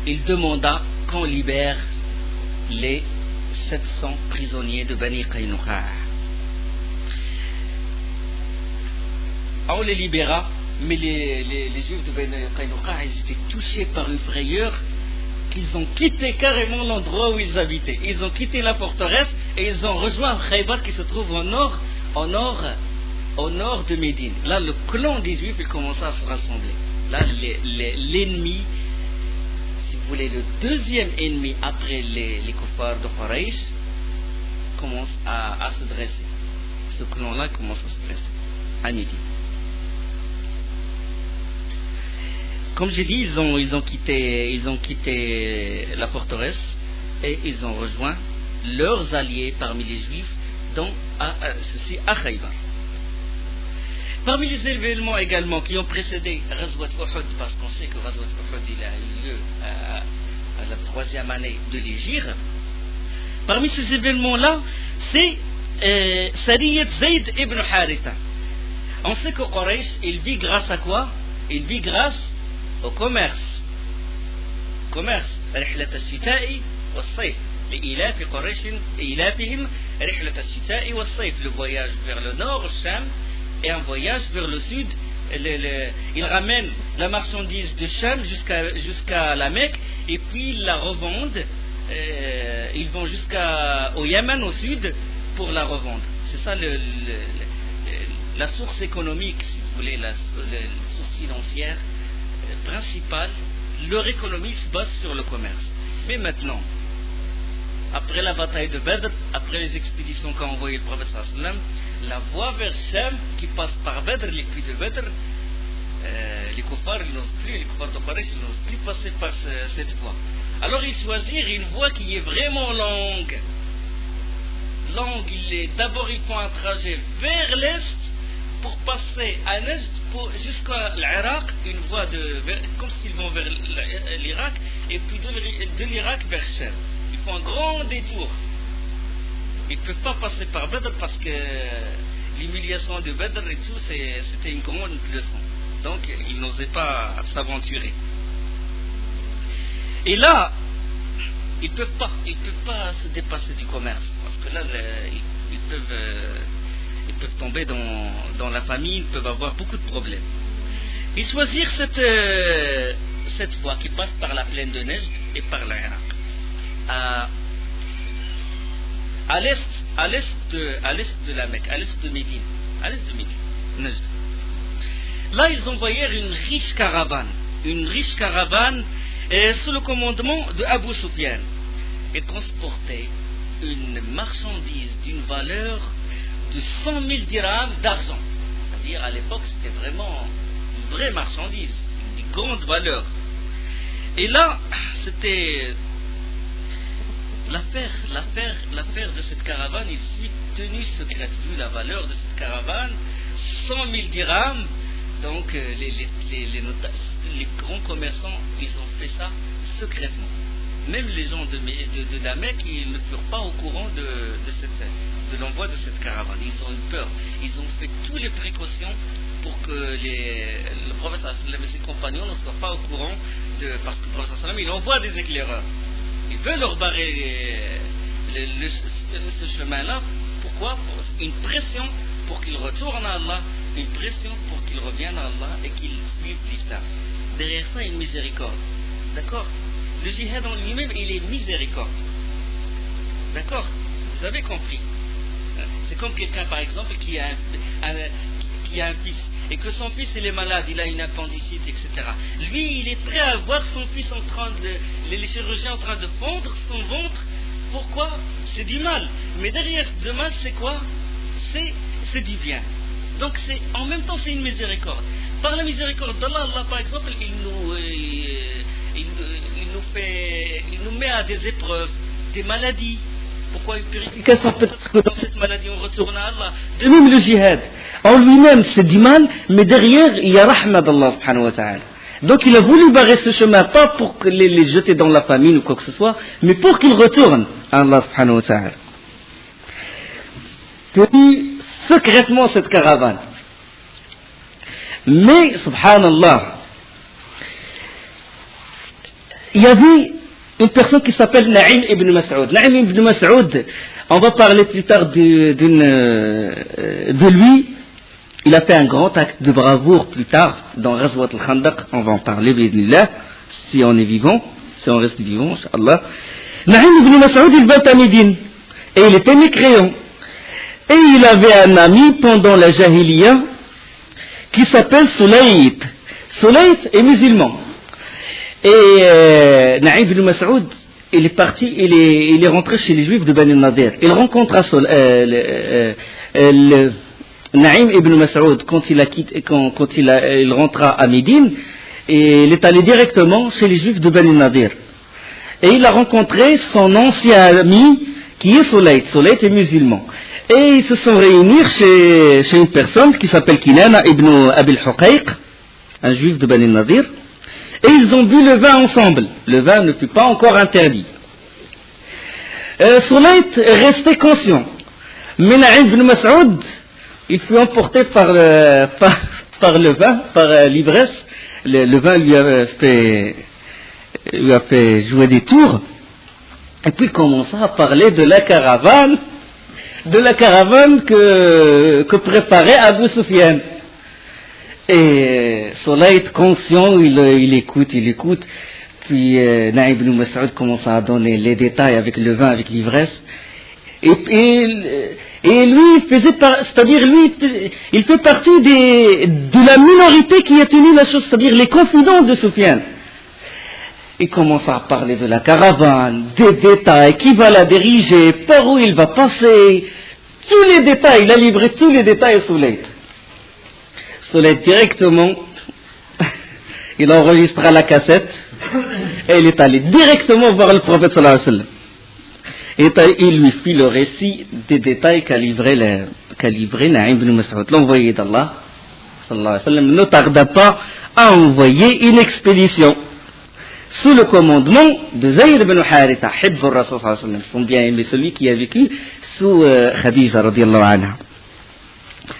Speaker 2: il demanda qu'on libère les 700 prisonniers de Bani Qaynuqa. On les libéra, mais les Juifs de Bani Qaynuqa, ils étaient touchés par une frayeur qu'ils ont quitté carrément l'endroit où ils habitaient. Ils ont quitté la forteresse et ils ont rejoint Khaybar qui se trouve au nord de Médine. Là, le clan des Juifs, il commença à se rassembler. Là, l'ennemi, si vous voulez, le deuxième ennemi après les kuffars de Quraysh, commence à se dresser. Ce clan-là commence à se dresser à Médine. Comme j'ai dit, ils ont quitté la forteresse et ils ont rejoint leurs alliés parmi les Juifs, dont ceci à Khaybar. Parmi les événements également qui ont précédé Ghazwat Uhud, parce qu'on sait que Ghazwat Uhud il a eu lieu à la 3e année de l'Hégire, parmi ces événements-là, c'est Sariyat Zayd ibn Haritha. On sait que Quraysh, il vit grâce à quoi? Il vit grâce au commerce. Rihlat al-shita'i wa-sayf. لإيلاف قريش إيلافهم رحلة الشتاء والصيف, le voyage vers le nord, Cham, et un voyage vers le sud. Ils ramènent la marchandise de Cham jusqu'à la Mecque et puis ils la revendent. Ils vont jusqu'au Yémen au sud pour la revendre. C'est ça la source économique, si vous voulez, la source financière principale. Leur économie se base sur le commerce. Mais maintenant, après la bataille de Badr, après les expéditions qu'a envoyé le prophète sallam, la voie vers Cham qui passe par Badr, les puits de Badr, les kuffars les kuffars de Quraysh n'osent plus passer par cette voie. Alors ils choisirent une voie qui est vraiment longue. D'abord ils font un trajet vers l'est pour passer à l'est jusqu'à l'Irak, une voie comme s'ils vont vers l'Irak, et puis de l'Irak vers Cham. Ils font un grand détour. Ils ne peuvent pas passer par Badr parce que l'humiliation de Badr et tout, c'était une grande leçon. Donc ils n'osaient pas s'aventurer. Et là, ils ne peuvent pas se dépasser du commerce, parce que là, ils peuvent tomber dans la famine, ils peuvent avoir beaucoup de problèmes. Ils choisirent cette voie qui passe par la plaine de Nejd et par l'Irak. À l'est de la Mecque, à l'est de Médine, Nejd. Là, ils envoyèrent une riche caravane sous le commandement de Abu Sufyan. Ils transportaient une marchandise d'une valeur de 100 000 dirhams d'argent. C'est-à-dire, à l'époque, c'était vraiment une vraie marchandise, une grande valeur. Et là, c'était l'affaire de cette caravane, il fut tenue secrète. Vu la valeur de cette caravane, 100 000 dirhams, donc les grands commerçants, ils ont fait ça secrètement. Même les gens de la Mecque, ils ne furent pas au courant de l'envoi de cette caravane. Ils ont eu peur. Ils ont fait toutes les précautions pour que le prophète sallam et ses compagnons ne soient pas au courant parce que le prophète sallam, il envoie des éclaireurs. Il veut leur barrer ce chemin-là. Pourquoi? Une pression pour qu'ils retournent à Allah, une pression pour qu'ils reviennent à Allah et qu'ils suivent l'islam. Derrière ça, une miséricorde. D'accord? Le djihad en lui-même, il est miséricorde. D'accord? Vous avez compris? C'est comme quelqu'un, par exemple, qui a un fils, et que son fils il est malade, il a une appendicite, etc. Lui, il est prêt à voir son fils les chirurgiens en train de fondre son ventre. Pourquoi? C'est du mal. Mais derrière ce mal, c'est quoi? C'est du bien. Donc en même temps, c'est une miséricorde. Par la miséricorde d'Allah, Allah, par exemple, il nous met à des épreuves, des maladies. Pourquoi une purification? Peut-être que dans cette maladie, on retourne à Allah. De même, le djihad, en lui-même, c'est du mal, mais derrière, il y a rahma d'Allah, subhanahu wa ta'ala. Donc, il a voulu barrer ce chemin, pas pour les jeter dans la famine ou quoi que ce soit, mais pour qu'ils retournent à Allah, subhanahu wa ta'ala. Tenu secrètement cette caravane. Mais, subhanallah, il y avait une personne qui s'appelle Na'im ibn Mas'ud. Na'im ibn Mas'ud, on va parler plus tard de lui. Il a fait un grand acte de bravoure plus tard dans Ghazwat al-Khandaq. On va en parler, bi'idhnillah, si on est vivant, si on reste vivant, inshallah. Na'im ibn Mas'ud, il vint à Médine et il était mécréant. Et il avait un ami pendant la Jahiliya qui s'appelle Sulayt. Sulayt est musulman. Et Na'im ibn Mas'ud, il est parti, il est rentré chez les Juifs de Bani Nadir. Il rencontra Na'im ibn Mas'ud quand il rentra à Médine, et il est allé directement chez les Juifs de Bani Nadir. Et il a rencontré son ancien ami qui est Sulayt. Sulayt est musulman. Et ils se sont réunis chez une personne qui s'appelle Kinana ibn Abil Huqayq, un Juif de Bani Nadir. Et ils ont bu le vin ensemble. Le vin ne fut pas encore interdit. Sulayt restait conscient. Mais Na'im ibn Mas'ud, il fut emporté par le vin, par l'ivresse. Le vin lui a fait jouer des tours. Et puis il commença à parler de la caravane que préparait Abu Sufyan. Et Sulayd, conscient, il écoute. Puis Naïm ibn Mas'ud commence à donner les détails avec le vin, avec l'ivresse. Et lui, il fait partie de la minorité qui a tenu la chose, c'est-à-dire les confidents de Sufyan. Il commence à parler de la caravane, des détails, qui va la diriger, par où il va passer, tous les détails, il a livré tous les détails à Sulayd. Sulayd directement, il enregistra la cassette, et il est allé directement voir le prophète sallallahu alayhi wa sallam. Et il lui fit le récit des détails qu'a livré Naïm ibn Mas'ud, l'envoyé d'Allah, sallallahu alayhi wa sallam, ne tarda pas à envoyer une expédition sous le commandement de Zayd ibn Haritha, Hibbur Rasul sallallahu alayhi wa sallam, son bien-aimé, celui qui a vécu sous Khadija radiyallahu anha.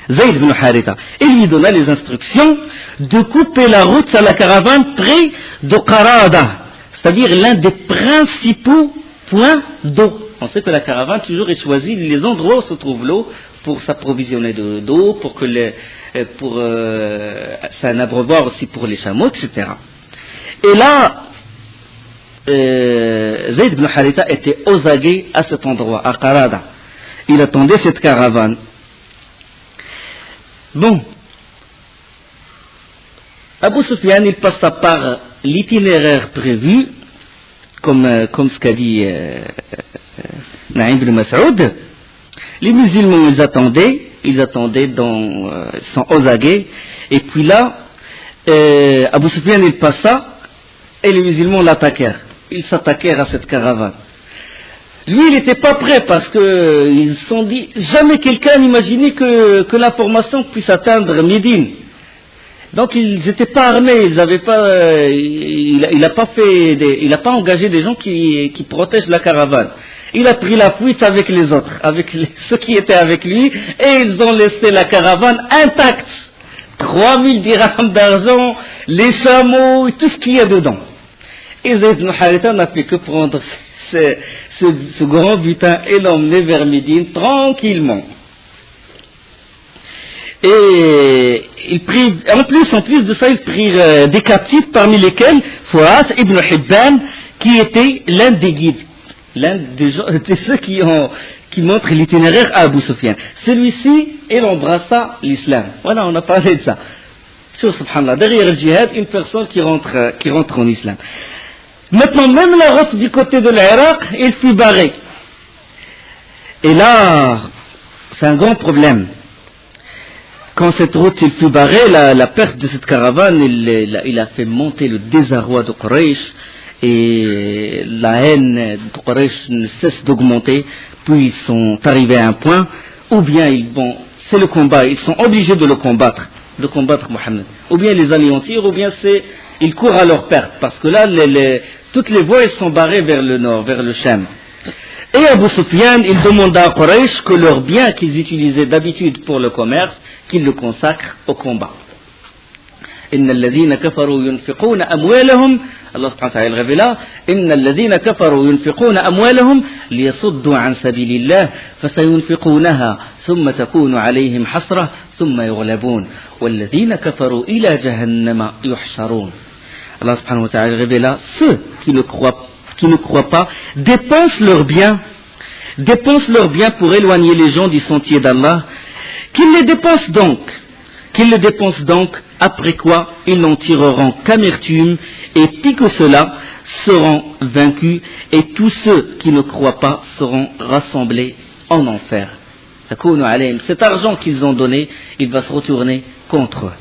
Speaker 2: Zayd ibn Haritha, il lui donna les instructions de couper la route à la caravane près de Qarada, c'est-à-dire l'un des principaux points d'eau. On sait que la caravane toujours est choisie les endroits où se trouve l'eau pour s'approvisionner d'eau, c'est un abreuvoir aussi pour les chameaux, etc. Et là, Zayd ibn Haritha était aux aguets à cet endroit, à Qarada. Il attendait cette caravane. Bon, Abu Sufyan, il passa par l'itinéraire prévu, comme ce qu'a dit Naïm ibn Mas'ud. Les musulmans, ils attendaient ils sont aux aguets, et puis là, Abu Sufyan, il passa, et les musulmans l'attaquèrent. Ils s'attaquèrent à cette caravane. Lui, il n'était pas prêt parce que ils se sont dit, jamais quelqu'un n'imaginait que l'information puisse atteindre Médine. Donc ils n'étaient pas armés, il n'a pas engagé des gens qui protègent la caravane. Il a pris la fuite avec les autres, ceux qui étaient avec lui, et ils ont laissé la caravane intacte. 3000 dirhams d'argent, les chameaux, tout ce qu'il y a dedans. Et Zayd ibn Haritha n'a fait que prendre ce grand butin et l'emmener vers Médine tranquillement. Et en plus de ça, ils prirent des captifs, parmi lesquels Fu'at ibn Hibban, qui était l'un des guides, l'un de ceux qui montrent l'itinéraire à Abu Sufyan. Celui-ci, il embrassa l'islam. Voilà, on a parlé de ça. Subhanallah, derrière le djihad, une personne qui rentre en islam. Maintenant, même la route du côté de l'Irak, il fut barré. Et là, c'est un grand problème. Quand cette route il fut barrée, la perte de cette caravane, il a fait monter le désarroi de Quraysh, et la haine de Quraysh ne cesse d'augmenter. Puis ils sont arrivés à un point où bien c'est le combat, ils sont obligés de combattre Mohammed. Ou bien les anéantir, ou bien ils courent à leur perte, parce que là, toutes les voies sont barrées vers le nord, vers le Sham. Et Abu Sufyan, il demanda à Quraysh que leurs biens qu'ils utilisaient d'habitude pour le commerce, qu'ils le consacrent au combat. إن الذين كفروا ينفقون أموالهم الله سبحانه وتعالى révéla إن الذين كفروا ينفقون أموالهم ليصدوا عن سبيل الله فسينفقونها ثم تكون عليهم حسرة ثم يغلبون والذين كفروا إلى جهنم يحشرون. Allah subhanahu wa ta'ala révéla ceux qui ne croient pas dépensent leurs biens pour éloigner les gens du sentier d'Allah, qu'ils les dépensent donc, après quoi ils n'en tireront qu'amertume, et puis que ceux-là seront vaincus, et tous ceux qui ne croient pas seront rassemblés en enfer. Cet argent qu'ils ont donné, il va se retourner contre eux.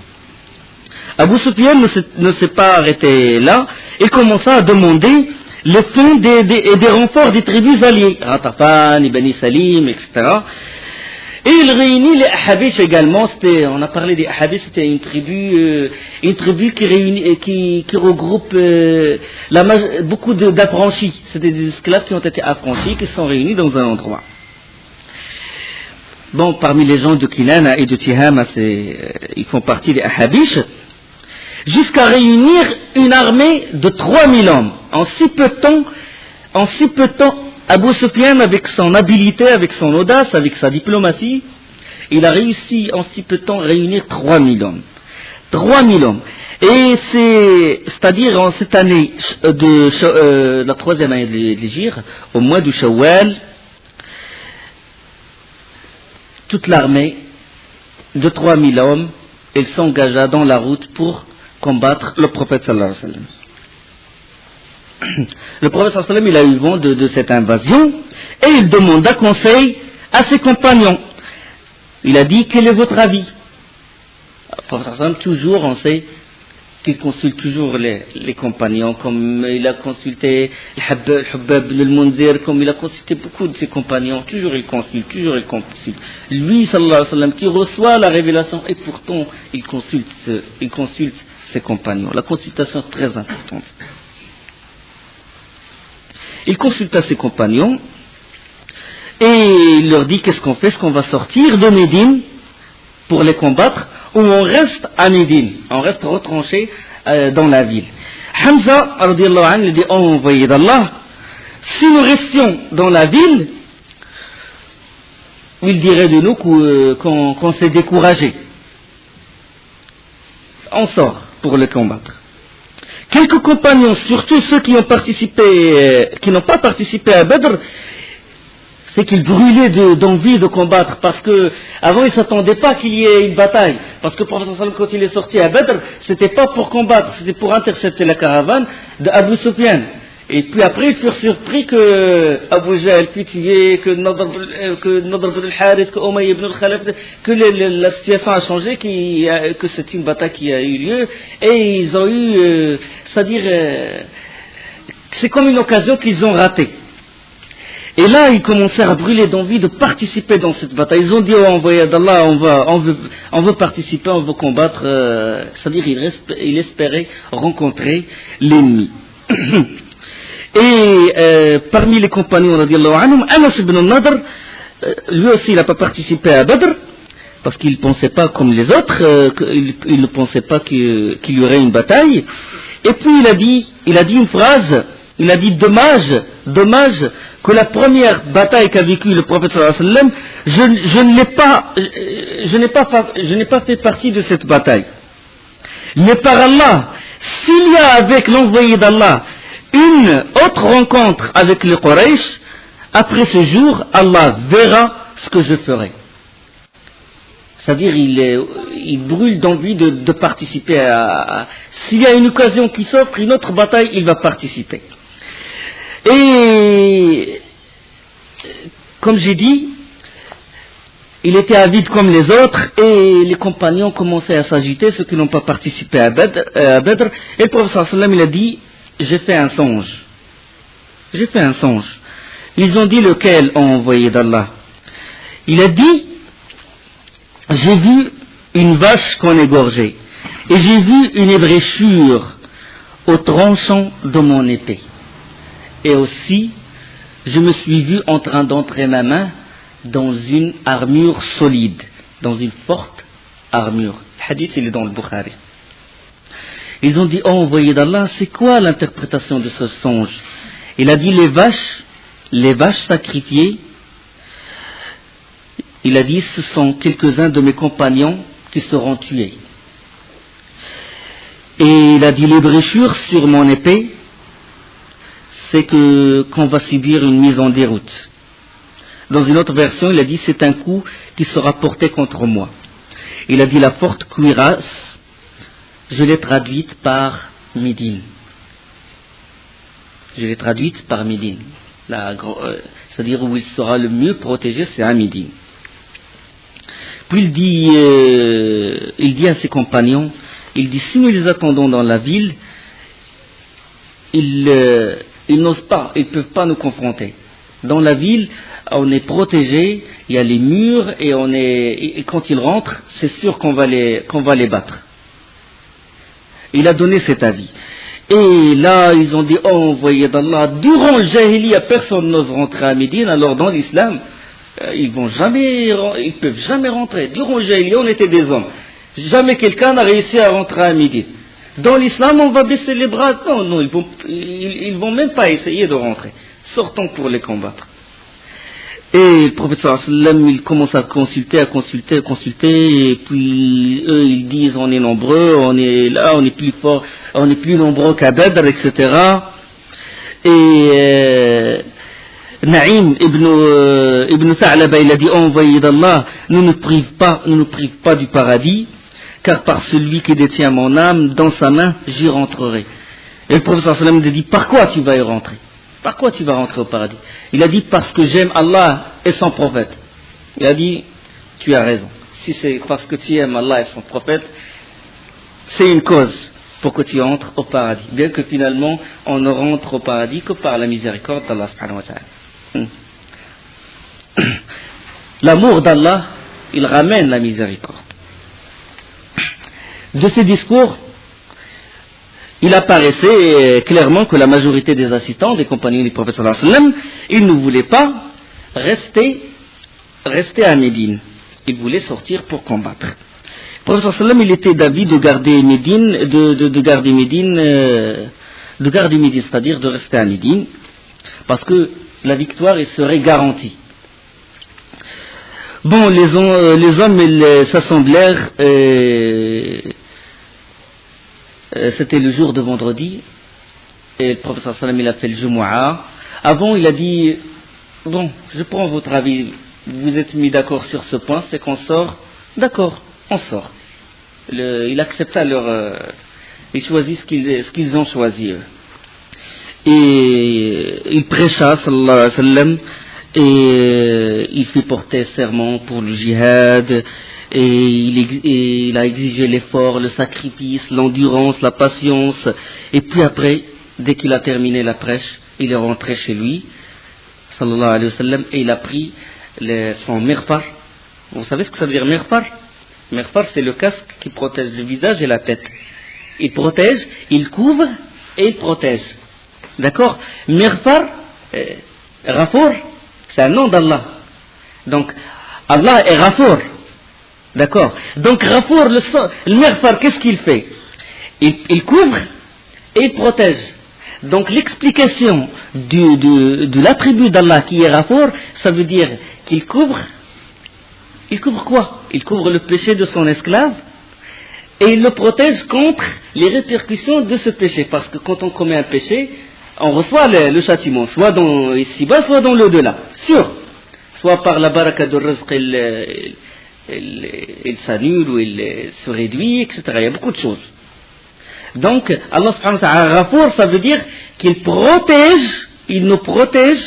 Speaker 2: Abu Sufyan ne s'est pas arrêté là, il commença à demander les fonds des renforts des tribus alliées, Ratafan, Ibn Salim, etc. Et il réunit les Ahabish également. On a parlé des Ahabish, c'était une tribu qui regroupe beaucoup d'affranchis. C'était des esclaves qui ont été affranchis, qui sont réunis dans un endroit. Bon, parmi les gens de Kinana et de Tihama, ils font partie des Ahabish, jusqu'à réunir une armée de 3000 hommes. En si peu de temps, Abu Sufyan, avec son habileté, avec son audace, avec sa diplomatie, il a réussi en si peu de temps à réunir 3000 hommes. 3000 hommes. Et c'est-à-dire en cette année la troisième année de l'Hégire, au mois du Shawwal, toute l'armée de 3000 hommes, elle s'engagea dans la route pour combattre le prophète sallallahu alayhi wa sallam. Le prophète sallallahu alayhi wa sallam, il a eu vent de cette invasion et il demanda conseil à ses compagnons. Il a dit, quel est votre avis? Le prophète sallallahu alayhi wa sallam, toujours, on sait qu'il consulte toujours les compagnons, comme il a consulté Al-Hubbab ibn al-Munzir, comme il a consulté beaucoup de ses compagnons, toujours il consulte. Lui, sallallahu alayhi wa sallam, qui reçoit la révélation, et pourtant il consulte ses compagnons. La consultation est très importante. Il consulta ses compagnons, et il leur dit, qu'est-ce qu'on fait? Est-ce qu'on va sortir de Médine pour les combattre, ou on reste à Médine, on reste retranché dans la ville? Hamza, radiyallahu anhu, dit, oh envoyé d'Allah, si nous restions dans la ville, il dirait de nous qu'on s'est découragé. On sort pour le combattre. Quelques compagnons, surtout ceux qui n'ont pas participé à Badr, c'est qu'ils brûlaient d'envie de combattre, parce que avant ils ne s'attendaient pas qu'il y ait une bataille, parce que le prophète sallallahu alayhi wa sallam, quand il est sorti à Badr, c'était pas pour combattre, c'était pour intercepter la caravane d'Abu Sufyan. Et puis après ils furent surpris que Abu Jahl fut tué, que Nadr ibn al-Harith, que Umayya ibn al-Khalaf, que la situation a changé, que c'est une bataille qui a eu lieu, et ils ont eu, c'est-à-dire, c'est comme une occasion qu'ils ont ratée. Et là, ils commencèrent à brûler d'envie de participer dans cette bataille. Ils ont dit, oh, envoyé d'Allah, on veut participer, on veut combattre. C'est-à-dire, il espérait rencontrer l'ennemi. Et parmi les compagnons, radiallahu anhum, Anas ibn al-Nadr, lui aussi, il n'a pas participé à Badr, parce qu'il ne pensait pas comme les autres, il ne pensait pas qu'il y aurait une bataille. Et puis, il a dit une phrase. Il a dit, dommage que la première bataille qu'a vécue le prophète sallallahu alayhi wa sallam, je n'ai pas fait partie de cette bataille. Mais par Allah, s'il y a avec l'envoyé d'Allah une autre rencontre avec les Quraysh, après ce jour, Allah verra ce que je ferai. C'est-à-dire, il brûle d'envie de participer s'il y a une occasion qui s'offre, une autre bataille, il va participer. Et, comme j'ai dit, il était avide comme les autres, et les compagnons commençaient à s'agiter, ceux qui n'ont pas participé à Badr. Et le prophète sallallahu alayhi wa sallam, il a dit, j'ai fait un songe. Ils ont dit, lequel, ô envoyé d'Allah? Il a dit, j'ai vu une vache qu'on égorgeait, et j'ai vu une ébréchure au tranchant de mon épée. Et aussi, je me suis vu en train d'entrer ma main dans une armure solide, dans une forte armure. Le hadith, il est dans le Bukhari. Ils ont dit, oh envoyé d'Allah, c'est quoi l'interprétation de ce songe? Il a dit, les vaches sacrifiées, il a dit, ce sont quelques-uns de mes compagnons qui seront tués. Et il a dit, les bréchures sur mon épée, c'est qu'on va subir une mise en déroute. Dans une autre version, il a dit, c'est un coup qui sera porté contre moi. Il a dit, la forte cuirasse, je l'ai traduite par Médine. C'est-à-dire où il sera le mieux protégé, c'est à Médine. Puis il dit à ses compagnons, il dit, si nous les attendons dans la ville, ils n'osent pas, ils ne peuvent pas nous confronter. Dans la ville, on est protégé, il y a les murs, et quand ils rentrent, c'est sûr qu'on va les battre. Il a donné cet avis. Et là, ils ont dit, oh envoyé d'Allah, durant le Jahiliya, personne n'ose rentrer à Médine, alors dans l'islam, ils peuvent jamais rentrer. Durant le Jahiliya, on était des hommes. Jamais quelqu'un n'a réussi à rentrer à Médine. Dans l'islam, on va baisser les bras. Non, ils vont même pas essayer de rentrer. sortons pour les combattre. Et le prophète sallallahu alayhi wa sallam, il commence à consulter, et puis eux ils disent on est nombreux, on est là, on est plus fort, on est plus nombreux qu'à Badr, etc. Et Naïm ibn Tha'laba, il a dit, envoyé d'Allah, ne nous prive pas du paradis, car par celui qui détient mon âme, dans sa main, j'y rentrerai. Et le prophète sallallahu alayhi wa sallam dit, par quoi tu vas y rentrer? Par quoi tu vas rentrer au paradis? Il a dit, parce que j'aime Allah et son prophète. Il a dit, tu as raison. Si c'est parce que tu aimes Allah et son prophète, c'est une cause pour que tu entres au paradis. Bien que finalement, on ne rentre au paradis que par la miséricorde d'Allah subhanahu wa ta'ala. L'amour d'Allah, il ramène la miséricorde. De ces discours, il apparaissait clairement que la majorité des assistants, des compagnons du prophète sallallahu alayhi wa sallam, ils ne voulaient pas rester à Médine. Ils voulaient sortir pour combattre. Le prophète sallallahu alayhi wa sallam, il était d'avis de garder Médine, c'est-à-dire de rester à Médine, parce que la victoire il serait garantie. Bon, les hommes ils s'assemblèrent. C'était le jour de vendredi, et le prophète sallallahu alayhi wa sallam il a fait le Jumu'ah. Avant il a dit, bon, je prends votre avis, vous êtes mis d'accord sur ce point, c'est qu'on sort, d'accord, on sort. Il accepta il choisit ce qu'ils ont choisi eux. Et il prêcha sallallahu alayhi wa sallam, et il fit porter serment pour le djihad. Et il a exigé l'effort, le sacrifice, l'endurance, la patience. Et puis après, dès qu'il a terminé la prêche, il est rentré chez lui, sallallahu alayhi wa sallam, et il a pris son mirfar. Vous savez ce que ça veut dire mirfar? Mirfar, c'est le casque qui protège le visage et la tête. Il protège, il couvre et il protège. D'accord? Mirfar, Ghafour, c'est un nom d'Allah. Donc, Allah est Ghafour. D'accord. Donc, Ghafour, le Mirfar, qu'est-ce qu'il fait? Il couvre et il protège. Donc, l'explication de l'attribut d'Allah qui est Ghafour, ça veut dire qu'il couvre. Il couvre quoi? Il couvre le péché de son esclave et il le protège contre les répercussions de ce péché. Parce que quand on commet un péché, on reçoit le châtiment, soit dans ici-bas, soit dans l'au-delà. Sûr. Soit par la baraka de rizq, il s'annule ou il se réduit, etc. Il y a beaucoup de choses. Donc, Allah subhanahu wa ta'ala, Ghafour, ça veut dire qu'il protège, il nous protège,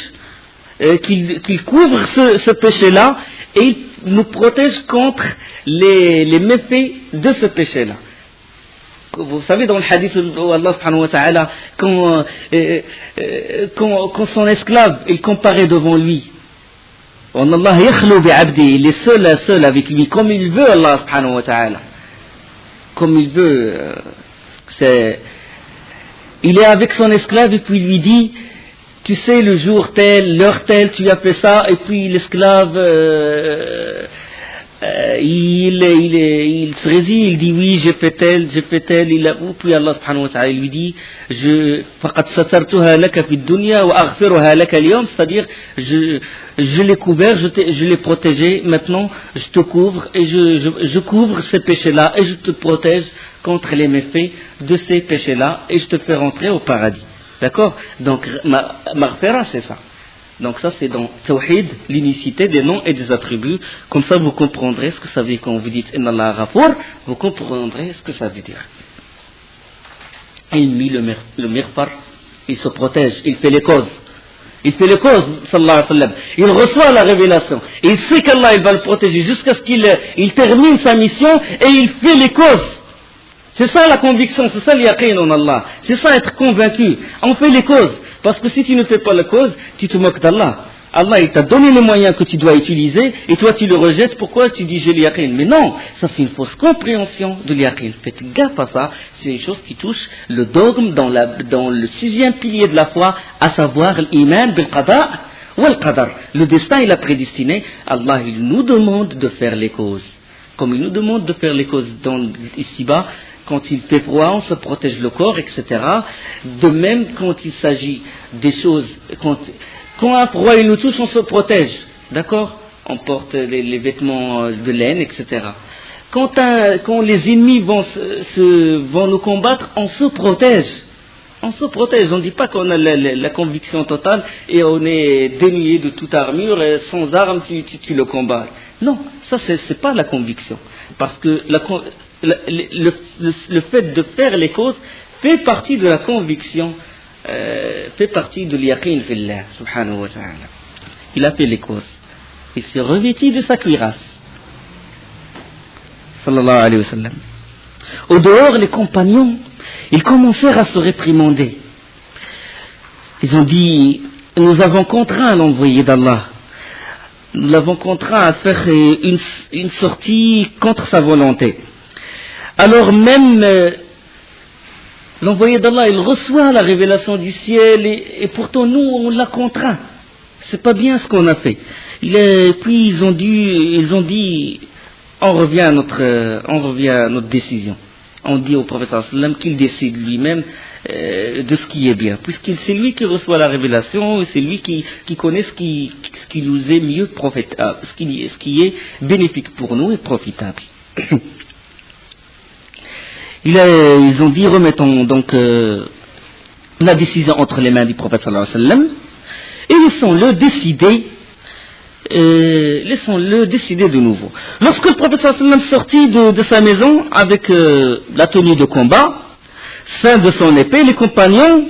Speaker 2: qu'il couvre ce péché-là, et il nous protège contre les méfaits de ce péché-là. Vous savez, dans le hadith où Allah subhanahu wa ta'ala, quand son esclave, il comparait devant lui, il est seul avec lui, comme il veut, Allah subhanahu wa ta'ala. Comme il veut. Il est avec son esclave et puis il lui dit, tu sais, le jour tel, l'heure telle, tu as fait ça, et puis l'esclave, il se résigne, il dit oui, j'ai fait tel, il avoue, puis Allah subhanahu wa ta'ala lui dit, c'est-à-dire, je l'ai couvert, je l'ai protégé, maintenant je te couvre, et je couvre ces péchés-là, et je te protège contre les méfaits de ces péchés-là, et je te fais rentrer au paradis. D'accord? Donc, Maghfira, c'est ça. Donc ça c'est dans Tawhid, l'unicité des noms et des attributs. Comme ça vous comprendrez ce que ça veut dire quand vous dites Inna Allah Ghafour, vous comprendrez ce que ça veut dire. Il mit le mirfar, il se protège, il fait les causes. Il fait les causes, sallallahu alayhi wa sallam. Il reçoit la révélation. Et il sait qu'Allah il va le protéger jusqu'à ce qu'il termine sa mission et il fait les causes. C'est ça la conviction, c'est ça l'yaqin en Allah. C'est ça être convaincu. On fait les causes. Parce que si tu ne fais pas la cause, tu te moques d'Allah. Allah il t'a donné les moyens que tu dois utiliser et toi tu le rejettes. Pourquoi tu dis j'ai l'yaqin? Mais non, ça c'est une fausse compréhension de l'yaqin. Faites gaffe à ça. C'est une chose qui touche le dogme dans le 6e pilier de la foi, à savoir l'iman bil qada wal qadar. Le destin et la prédestinée. Allah il nous demande de faire les causes. Comme il nous demande de faire les causes ici-bas, quand il fait froid, on se protège le corps, etc. De même, quand il s'agit des choses, quand un froid il nous touche, on se protège, d'accord? On porte les vêtements de laine, etc. Quand les ennemis vont nous combattre, on se protège. On se protège, on ne dit pas qu'on a la conviction totale et on est dénué de toute armure et sans armes tu le combats. Non, ça c'est pas la conviction. Parce que le fait de faire les causes fait partie de la conviction, fait partie de l'yaqin fillah, subhanahu wa ta'ala. Il a fait les causes. Il s'est revêtu de sa cuirasse. Sallallahu alayhi wa sallam. Au dehors, les compagnons, ils commencèrent à se réprimander. Ils ont dit, nous avons contraint l'envoyé d'Allah. Nous l'avons contraint à faire une sortie contre sa volonté. Alors même, l'envoyé d'Allah, il reçoit la révélation du ciel et pourtant nous, on l'a contraint. C'est pas bien ce qu'on a fait. Puis ils ont dit, on revient à notre décision. On dit au prophète sallam qu'il décide lui-même de ce qui est bien, puisque c'est lui qui reçoit la révélation, et c'est lui qui connaît ce qui nous est mieux profitable, ce qui est bénéfique pour nous et profitable. Ils ont dit, remettons donc la décision entre les mains du prophète sallallahu alayhi wa sallam, et laissons-le décider de nouveau. Lorsque le prophète sallallahu alayhi wa sallam sortit de sa maison avec la tenue de combat, ceint de son épée, les compagnons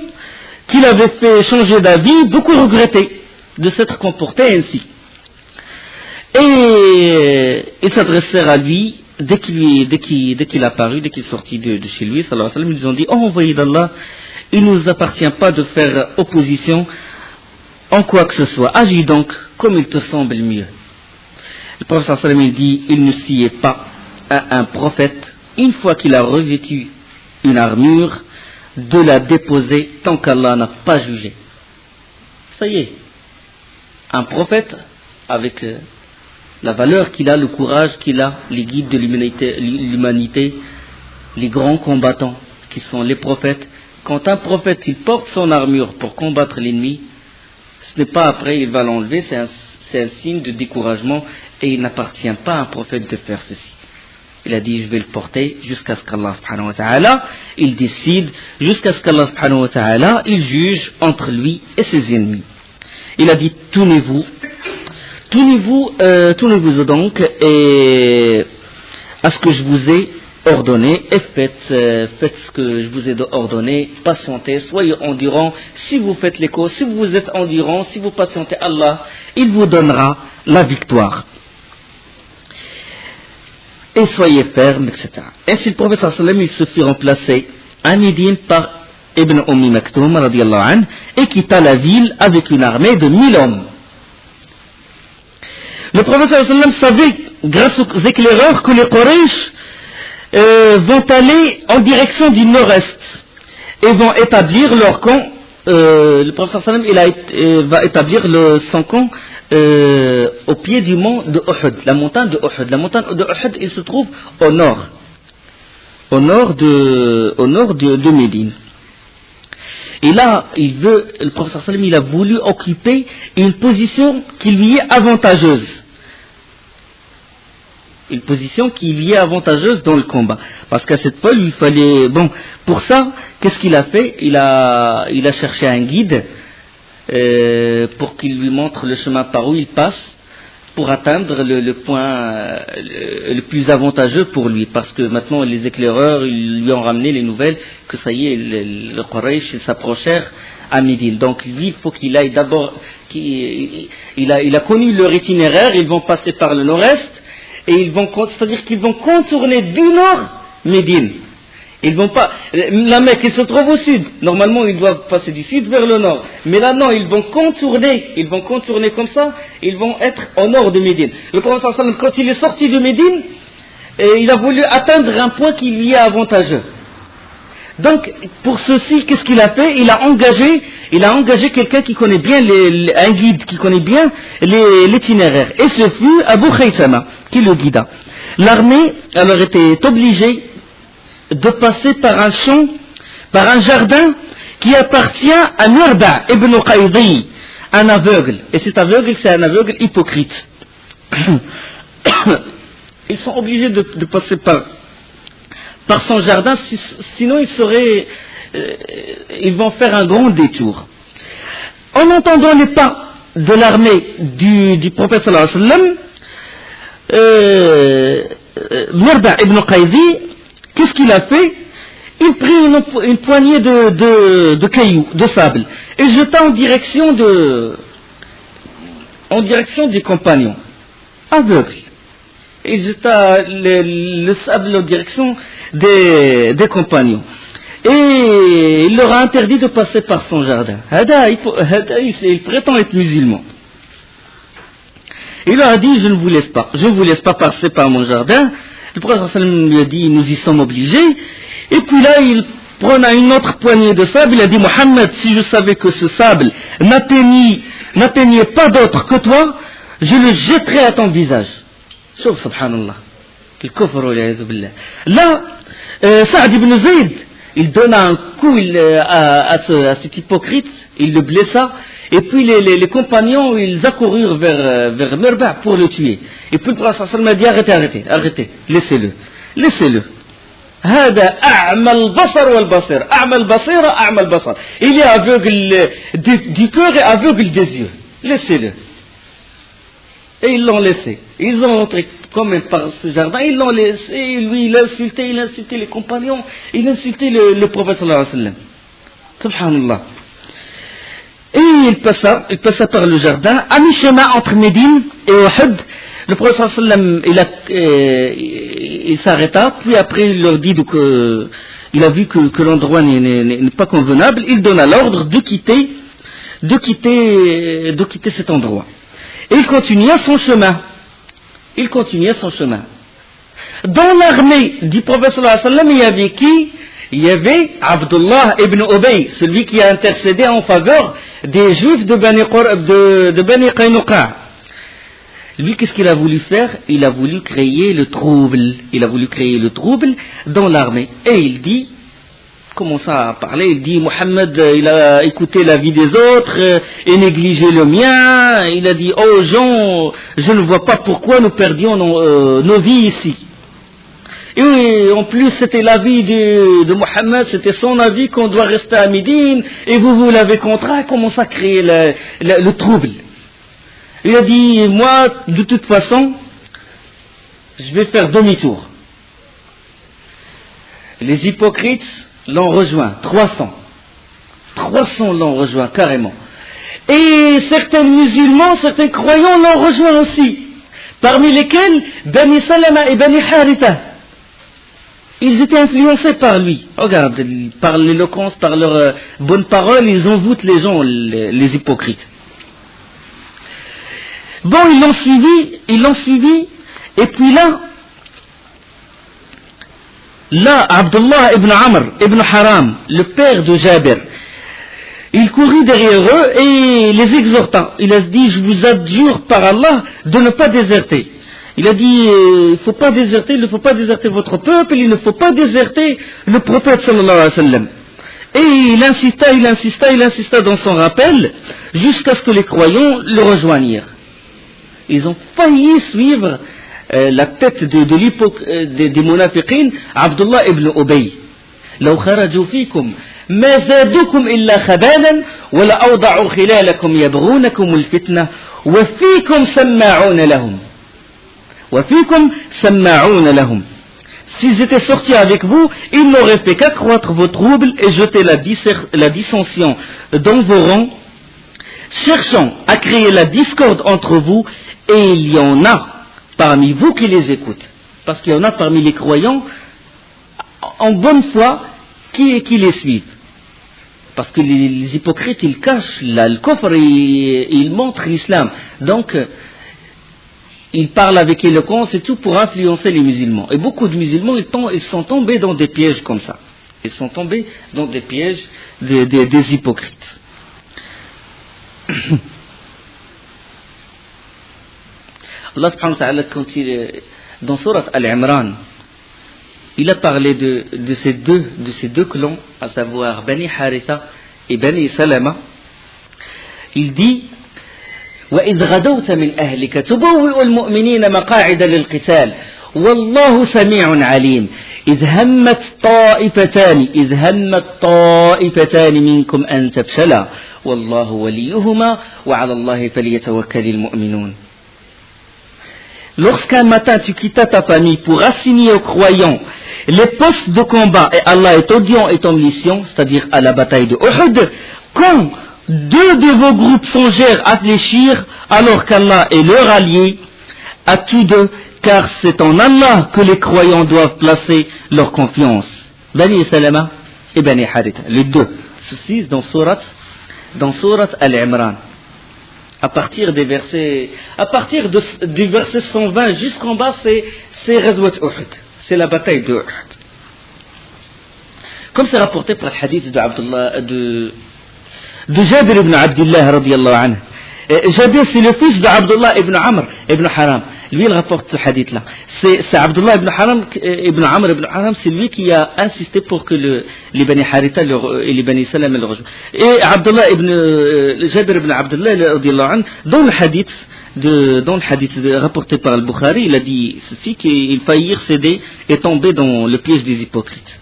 Speaker 2: qui l'avaient fait changer d'avis, beaucoup regrettaient de s'être comportés ainsi. Et ils s'adressèrent à lui dès qu'il apparut, dès qu'il sortit de chez lui, sallallahu alayhi wa sallam, ils ont dit, oh envoyé d'Allah, il ne nous appartient pas de faire opposition en quoi que ce soit, agis donc comme il te semble mieux. Le prophète sallallahu alayhi wa sallam dit, il ne s'y est pas à un prophète, une fois qu'il a revêtu une armure, de la déposer tant qu'Allah n'a pas jugé. Ça y est, un prophète avec la valeur qu'il a, le courage qu'il a, les guides de l'humanité, les grands combattants qui sont les prophètes. Quand un prophète il porte son armure pour combattre l'ennemi, ce n'est pas après il va l'enlever, c'est un signe de découragement et il n'appartient pas à un prophète de faire ceci. Il a dit je vais le porter jusqu'à ce qu'Allah subhanahu wa ta'ala il décide, jusqu'à ce qu'Allah subhanahu wa ta'ala il juge entre lui et ses ennemis. Il a dit tournez-vous donc et à ce que je vous ai ordonné et faites ce que je vous ai ordonné, patientez, soyez endurants. Si vous faites les causes, si vous êtes endurants, si vous patientez, Allah il vous donnera la victoire. Et soyez fermes, etc. Ainsi le prophète sallallahu alayhi wa sallam il se fit remplacer à Médine par Ibn Maktoum radiyallahu anhu et quitta la ville avec une armée de 1000 hommes. Le prophète sallallahu alayhi wa sallam savait, grâce aux éclaireurs, que les Quraysh vont aller en direction du nord-est et vont établir leur camp. Le prophète sallallahu alayhi wa sallam va établir son camp au pied du mont de Uhud, la montagne de Uhud. La montagne de Uhud, il se trouve au nord de Médine. Et là, le prophète sallam, il a voulu occuper une position qui lui est avantageuse. Une position qui lui est avantageuse dans le combat. Parce qu'à cette fois, il fallait... Bon, pour ça, qu'est-ce qu'il a fait? Il a cherché un guide pour qu'il lui montre le chemin par où il passe pour atteindre le point le plus avantageux pour lui. Parce que maintenant, les éclaireurs, ils lui ont ramené les nouvelles que ça y est, le Quraysh s'approchèrent à Médine. Donc lui, il faut qu'il aille d'abord... Il a connu leur itinéraire, ils vont passer par le nord-est, et c'est-à-dire qu'ils vont contourner du nord Médine. Ils vont pas, la Mecque, il se trouve au sud. Normalement, ils doivent passer du sud vers le nord. Mais là, non, ils vont contourner comme ça, ils vont être au nord de Médine. Le prophète sallallahu alayhi wa sallam, quand il est sorti de Médine, il a voulu atteindre un point qui lui est avantageux. Donc, pour ceci, qu'est-ce qu'il a fait? Il a engagé quelqu'un qui connaît bien un guide, qui connaît bien l'itinéraire. Et ce fut Abu Khaythama, qui le guida. L'armée, alors, était obligée de passer par un champ, par un jardin qui appartient à Mirba ibn Qaydi, un aveugle. Et cet aveugle, c'est un aveugle hypocrite. Ils sont obligés de passer par son jardin, sinon ils vont faire un grand détour. En entendant les pas de l'armée du prophète sallallahu alayhi wa sallam, Mirba ibn Qaydi, qu'est-ce qu'il a fait? Il prit une poignée de cailloux, de sable, et jeta en direction des compagnons aveugles. Il jeta le sable en direction des compagnons. Et il leur a interdit de passer par son jardin. Il prétend être musulman. Il leur a dit, je ne vous laisse pas passer par mon jardin. Le prophète sallam lui a dit, nous y sommes obligés. Et puis là, il prenait une autre poignée de sable, il a dit, Mohammed, si je savais que ce sable n'atteignait pas d'autre que toi, je le jetterais à ton visage. Sauf, subhanallah. Là, Saad ibn Zayd, il donna un coup à cet hypocrite, il le blessa, et puis les compagnons, ils accoururent vers Mirba pour le tuer. Et puis le prophète sallam a dit, arrêtez, laissez-le. هذا أعمى البصر والبصير أعمى البصيرة أعمى البصر. Il est aveugle du cœur et aveugle des yeux. Laissez-le. Et ils l'ont laissé. Ils ont entré comme par ce jardin, ils l'ont laissé, et lui il a insulté les compagnons, il a insulté le prophète sallallahu alayhi wa sallam. Subhanallah. Et il passa par le jardin, à mi-chemin entre Médine et Uhud. Le prophète sallallahu alayhi wa sallam, il s'arrêta, puis après il leur dit il a vu que l'endroit n'est pas convenable, il donna l'ordre de quitter cet endroit. Et il continua son chemin. Dans l'armée du prophète sallallahu alayhi wa sallam, il y avait qui? Il y avait Abdullah ibn Ubay, celui qui a intercédé en faveur des Juifs de Bani Qaynuqa. Lui, qu'est-ce qu'il a voulu faire? Il a voulu créer le trouble dans l'armée. Et il dit, commence à parler, il dit, Mohammed, il a écouté la vie des autres et négligé le mien. Il a dit, oh gens, je ne vois pas pourquoi nous perdions nos vies ici. Et en plus, c'était l'avis de Mohammed, c'était son avis qu'on doit rester à Médine, et vous l'avez contraint, commence à créer le trouble. Il a dit, moi, de toute façon, je vais faire demi-tour. Les hypocrites l'ont rejoint, 300 l'ont rejoint carrément. Et certains musulmans, certains croyants l'ont rejoint aussi, parmi lesquels Bani Salama et Bani Haritha. Ils étaient influencés par lui. Regarde, par l'éloquence, par leur bonne parole, ils envoûtent les gens, les hypocrites. Bon, ils l'ont suivi, et puis là, Abdullah ibn Amr ibn Haram, le père de Jabir, il courut derrière eux et les exhorta. Il a dit, je vous adjure par Allah de ne pas déserter. Il a dit, il ne faut pas déserter votre peuple, il ne faut pas déserter le prophète sallallahu alayhi wa sallam. Et il insista dans son rappel, jusqu'à ce que les croyants le rejoignirent. Ils ont failli suivre la tête des munafiqin, Abdullah ibn Ubay. لو خرجوا فيكم ما زادوكم إلا خبالا ولا أوضعوا خلالكم يبغونكم الفتنة وفيكم سماعون لهم. S'ils étaient sortis avec vous, ils n'auraient fait qu'accroître vos troubles et jeter la dissension dans vos rangs, cherchant à créer la discorde entre vous, et il y en a parmi vous qui les écoutent. Parce qu'il y en a parmi les croyants en bonne foi qui les suivent. Parce que les hypocrites, ils cachent le kufr et ils montrent l'islam. Donc, ils parlent avec éloquence et tout pour influencer les musulmans. Et beaucoup de musulmans, ils sont tombés dans des pièges comme ça. Ils sont tombés dans des pièges des hypocrites. Allah subhanahu wa ta'ala, dans Surat Al-Imran, il a parlé de ces deux clans, à savoir Bani Haritha et Bani Salama. Il dit وإذ غدوت من أهلك تبوئ المؤمنين مقاعد للقتال والله سميع عليم إذ همت طائفتان منكم أن تفشلا والله وليهما وعلى الله فليتوكل المؤمنون. Lorsqu'un matin tu quittas ta famille pour assigner aux croyants les postes de combat, et Allah est audient et omniscient, c'est-à-dire à la bataille de Uhud, quand deux de vos groupes songèrent à fléchir, alors qu'Allah est leur allié, à tous deux, car c'est en Allah que les croyants doivent placer leur confiance. Bani Salama et Bani Haritha, les deux. Ceci dans Surat Al-Imran. À partir du verset 120 jusqu'en bas, c'est Ghazwat Uhud. C'est la bataille de Uhud. Comme c'est rapporté par le hadith de Jabir ibn Abdullah radiyallahu anhu. Jabir, c'est le fils d'Abdullah ibn Amr ibn Haram. Lui, il rapporte ce hadith-là. C'est Abdullah ibn Amr ibn Haram, c'est lui qui a insisté pour que les Bani Haritha et les Bani Salam le rejoignent. Et Jabir ibn Abdullah radiyallahu anhu, dans le hadith rapporté par le Bukhari, il a dit ceci, qu'il faillit céder et tomber dans le piège des hypocrites.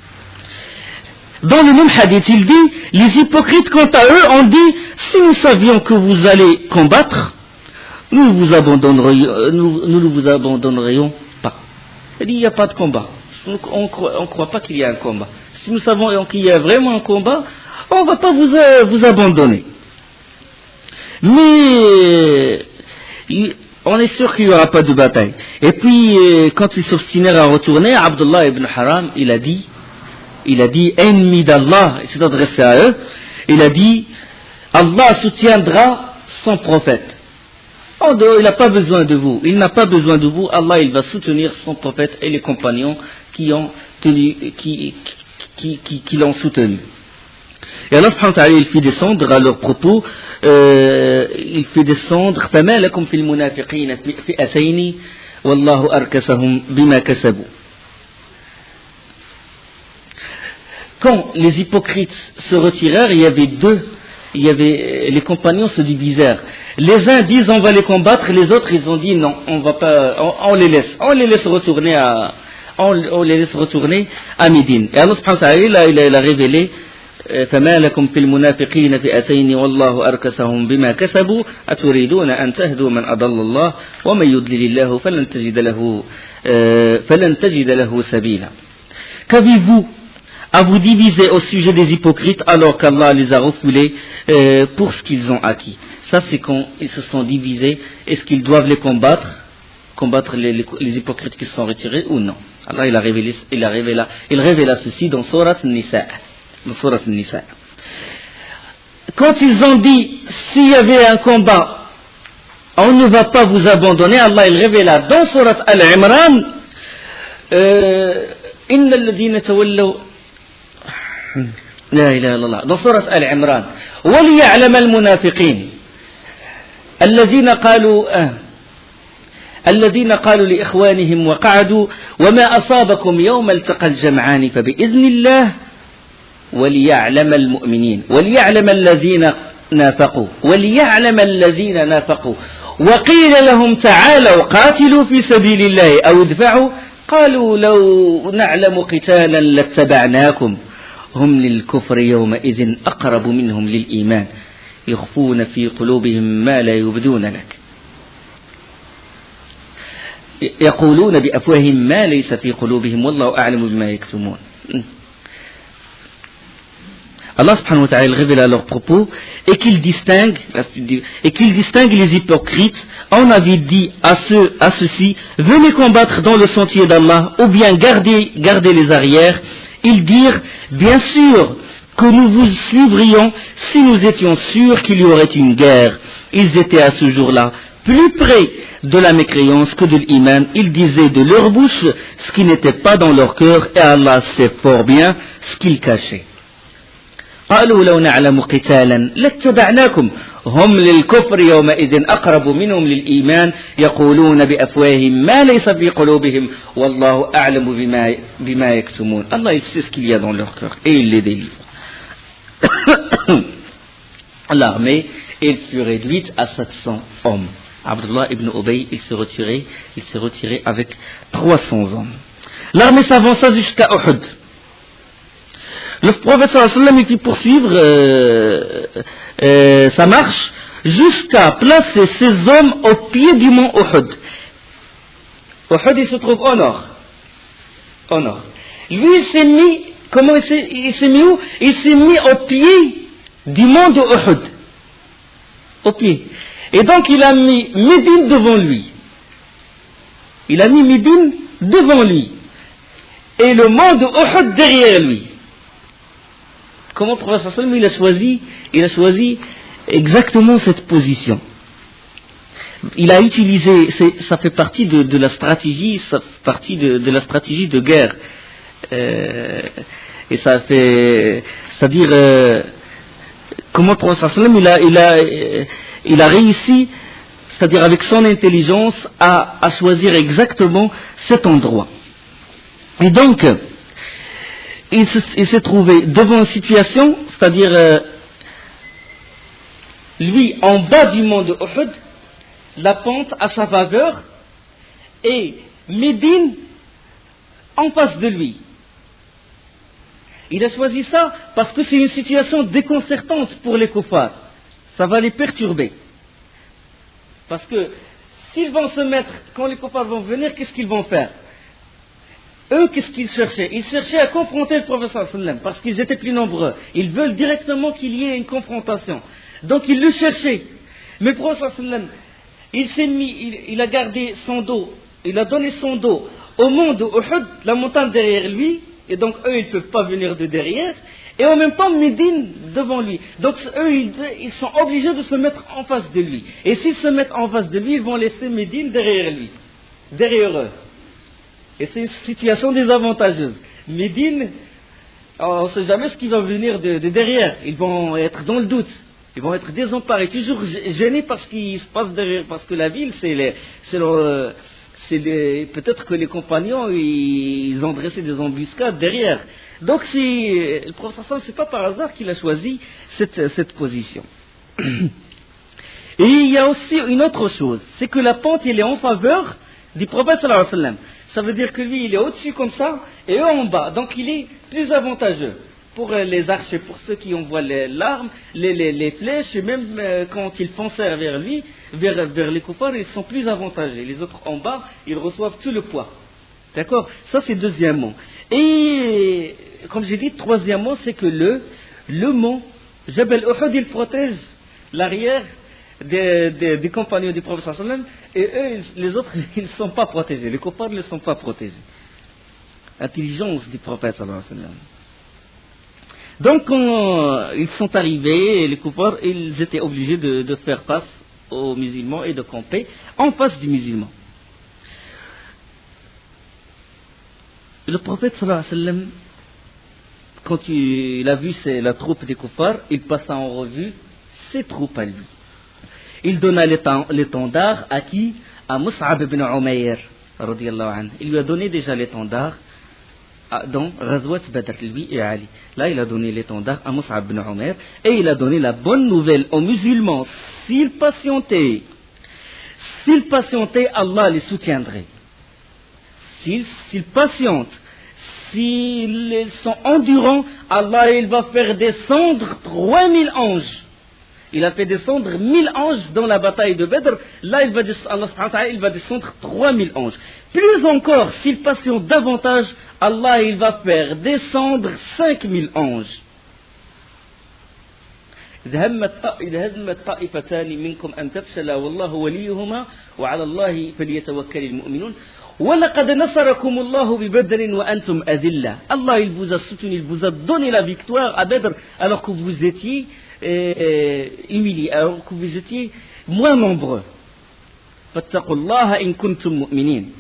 Speaker 2: Dans le même hadith, il dit, les hypocrites, quant à eux, ont dit, si nous savions que vous allez combattre, nous ne vous abandonnerions pas. Il dit, il n'y a pas de combat. On ne croit pas qu'il y a un combat. Si nous savons qu'il y a vraiment un combat, on ne va pas vous abandonner. Mais on est sûr qu'il n'y aura pas de bataille. Et puis, quand ils s'obstinèrent à retourner, Abdullah ibn Haram, il a dit, ennemi d'Allah, il s'est adressé à eux, il a dit, Allah soutiendra son prophète. Il n'a pas besoin de vous, Allah il va soutenir son prophète et les compagnons qui l'ont soutenu. Et Allah subhanahu wa ta'ala, il fait descendre à leur propos, فَمَا لَكُمْ فِي الْمُنَافِقِينَ فِئَتَيْنِ وَاللَّهُ أَرْكَسَهُمْ بِمَا كَسَبُوا. Quand les hypocrites se retirèrent, les compagnons se divisèrent. Les uns disent on va les combattre, les autres ils ont dit non, on va pas, on les laisse retourner à Médine. Et Allah subhanahu wa ta'ala, il a révélé فما لكم في المنافقين فئتين والله أركسهم بما كسبوا أتريدون أن تهدوا من أضل الله ومن يضلل الله فلن تجد له سبيلا. Qu'avez-vous à vous diviser au sujet des hypocrites alors qu'Allah les a refoulés pour ce qu'ils ont acquis? Ça, c'est quand ils se sont divisés. Est-ce qu'ils doivent les combattre les hypocrites qui se sont retirés ou non? Allah il révéla ceci dans Surat An-Nisa. Quand ils ont dit s'il y avait un combat, on ne va pas vous abandonner, Allah il révéla dans Surat Al-Imran إن الذين تولوا لا إله إلا الله dans Surat Al-Imran وليعلم المنافقين الذين قالوا لإخوانهم وقعدوا وما أصابكم يوم التقى الجمعان فبإذن الله وليعلم المؤمنين وليعلم الذين نافقوا وقيل لهم تعالوا قاتلوا في سبيل الله أو ادفعوا قالوا لو نعلم قتالا لاتبعناكم هم للكفر يومئذ أقرب منهم للإيمان يخفون في قلوبهم ما لا يبدون لك يقولون بأفواههم ما ليس في قلوبهم والله أعلم بما يكتمون. Allah subhanahu wa ta'ala révèle à leur propos et qu'il distingue les hypocrites. On avait dit à ceux-ci, venez combattre dans le sentier d'Allah ou bien gardez les arrières. Ils dirent, bien sûr que nous vous suivrions si nous étions sûrs qu'il y aurait une guerre. Ils étaient à ce jour-là plus près de la mécréance que de l'iman. Ils disaient de leur bouche ce qui n'était pas dans leur cœur et Allah sait fort bien ce qu'ils cachaient. قالوا لو نعلم قتالا لاتبعناكم هم للكفر يومئذ أقرب منهم للإيمان يقولون بأفواههم ما ليس في قلوبهم والله أعلم بما يكتمون. Allah il sait ce qu'il y a dans leur cœur et il les délivre. L'armée, elle fut réduite à 700 hommes. Abdullah ibn Ubay, il s'est retiré avec 300 hommes. L'armée s'avança jusqu'à Uhud. Le prophète sallallahu alayhi wa sallam, il fit poursuivre sa marche jusqu'à placer ses hommes au pied du mont Uhud. Uhud, il se trouve au nord. Au nord. Lui, il s'est mis, il s'est mis où? Il s'est mis au pied du mont de Uhud. Au pied. Et donc, il a mis Médine devant lui. Il a mis Médine devant lui. Et le mont de Uhud derrière lui. Comment le prophète sallallahu alayhi wa sallam, il a choisi exactement cette position. Il a utilisé, ça fait partie de la stratégie, ça fait partie de la stratégie de guerre. Et ça fait, c'est-à-dire, comment le prophète sallallahu alayhi wa sallam, il a réussi, c'est-à-dire avec son intelligence, à choisir exactement cet endroit. Et donc, il s'est trouvé devant une situation, c'est-à-dire, lui, en bas du mont de Uhud, la pente à sa faveur, et Médine en face de lui. Il a choisi ça parce que c'est une situation déconcertante pour les kuffars. Ça va les perturber. Parce que s'ils vont se mettre, quand les kuffars vont venir, qu'est-ce qu'ils vont faire? Eux, qu'est-ce qu'ils cherchaient? Ils cherchaient à confronter le prophète sallallahu alayhi wa sallam, parce qu'ils étaient plus nombreux. Ils veulent directement qu'il y ait une confrontation. Donc ils le cherchaient. Mais le prophète sallallahu alayhi wa sallam, il a gardé son dos, il a donné son dos au mont de Uhud, la montagne derrière lui, et donc eux, ils ne peuvent pas venir de derrière, et en même temps Médine devant lui. Donc eux, ils sont obligés de se mettre en face de lui. Et s'ils se mettent en face de lui, ils vont laisser Médine derrière lui, derrière eux. Et c'est une situation désavantageuse. Médine, on ne sait jamais ce qui va venir de derrière. Ils vont être dans le doute. Ils vont être désemparés, toujours gênés par ce qui se passe derrière. Parce que la ville, peut-être que les compagnons, ils ont dressé des embuscades derrière. Donc le prophète, c'est pas par hasard qu'il a choisi cette position. Et il y a aussi une autre chose, c'est que la pente, elle est en faveur du prophète sallallahu alayhi wa sallam. Ça veut dire que lui, il est au-dessus comme ça, et eux en bas. Donc il est plus avantageux pour les archers, pour ceux qui envoient l'arme, les flèches, et même quand ils foncèrent vers lui, vers les kuffars, ils sont plus avantagés. Les autres en bas, ils reçoivent tout le poids. D'accord? Ça, c'est deuxièmement. Et, comme j'ai dit, troisièmement, c'est que le mont Jabal Uhud, il protège l'arrière des compagnons du prophète sallallahu alayhi wa sallam, et eux, les autres, ils ne sont pas protégés. Les kuffars ne sont pas protégés. Intelligence du prophète sallallahu alayhi wa sallam. Donc, quand ils sont arrivés, les kuffars, ils étaient obligés de faire face aux musulmans et de camper en face des musulmans. Le prophète sallallahu alayhi wa sallam, quand il a vu la troupe des kuffars, il passa en revue ses troupes à lui. Il donna l'étendard à qui? À Mus'ab ibn Umayr, radiyallahu anhu. Il lui a donné déjà l'étendard dans Ghazwat Badr, lui et Ali. Là, il a donné l'étendard à Mus'ab ibn Umayr, et il a donné la bonne nouvelle aux musulmans. S'ils patientaient, Allah les soutiendrait. S'ils patientent, s'ils sont endurants, Allah, il va faire descendre 3000 anges. Il a fait descendre 1000 anges dans la bataille de Badr. Là, il va descendre 3000 anges. Plus encore, s'il patiente davantage, Allah, il va faire descendre 5000 anges. إذا همت طائفتان منكم أن تفشلا والله وليهما وعلى الله فليتوكل المؤمنون وَلَقَدْ نَصَرَكُمُ اللَّهُ بِبَدْرٍ وَأَنْتُمْ أَذِلَّةٌ. Allah, il vous a soutenu, il vous a donné la victoire à Badr alors que vous étiez humiliés, alors que vous étiez moins nombreux. فَاتَّقُوا اللَّهَ إِن كُنتُم مُؤْمِنِينَ.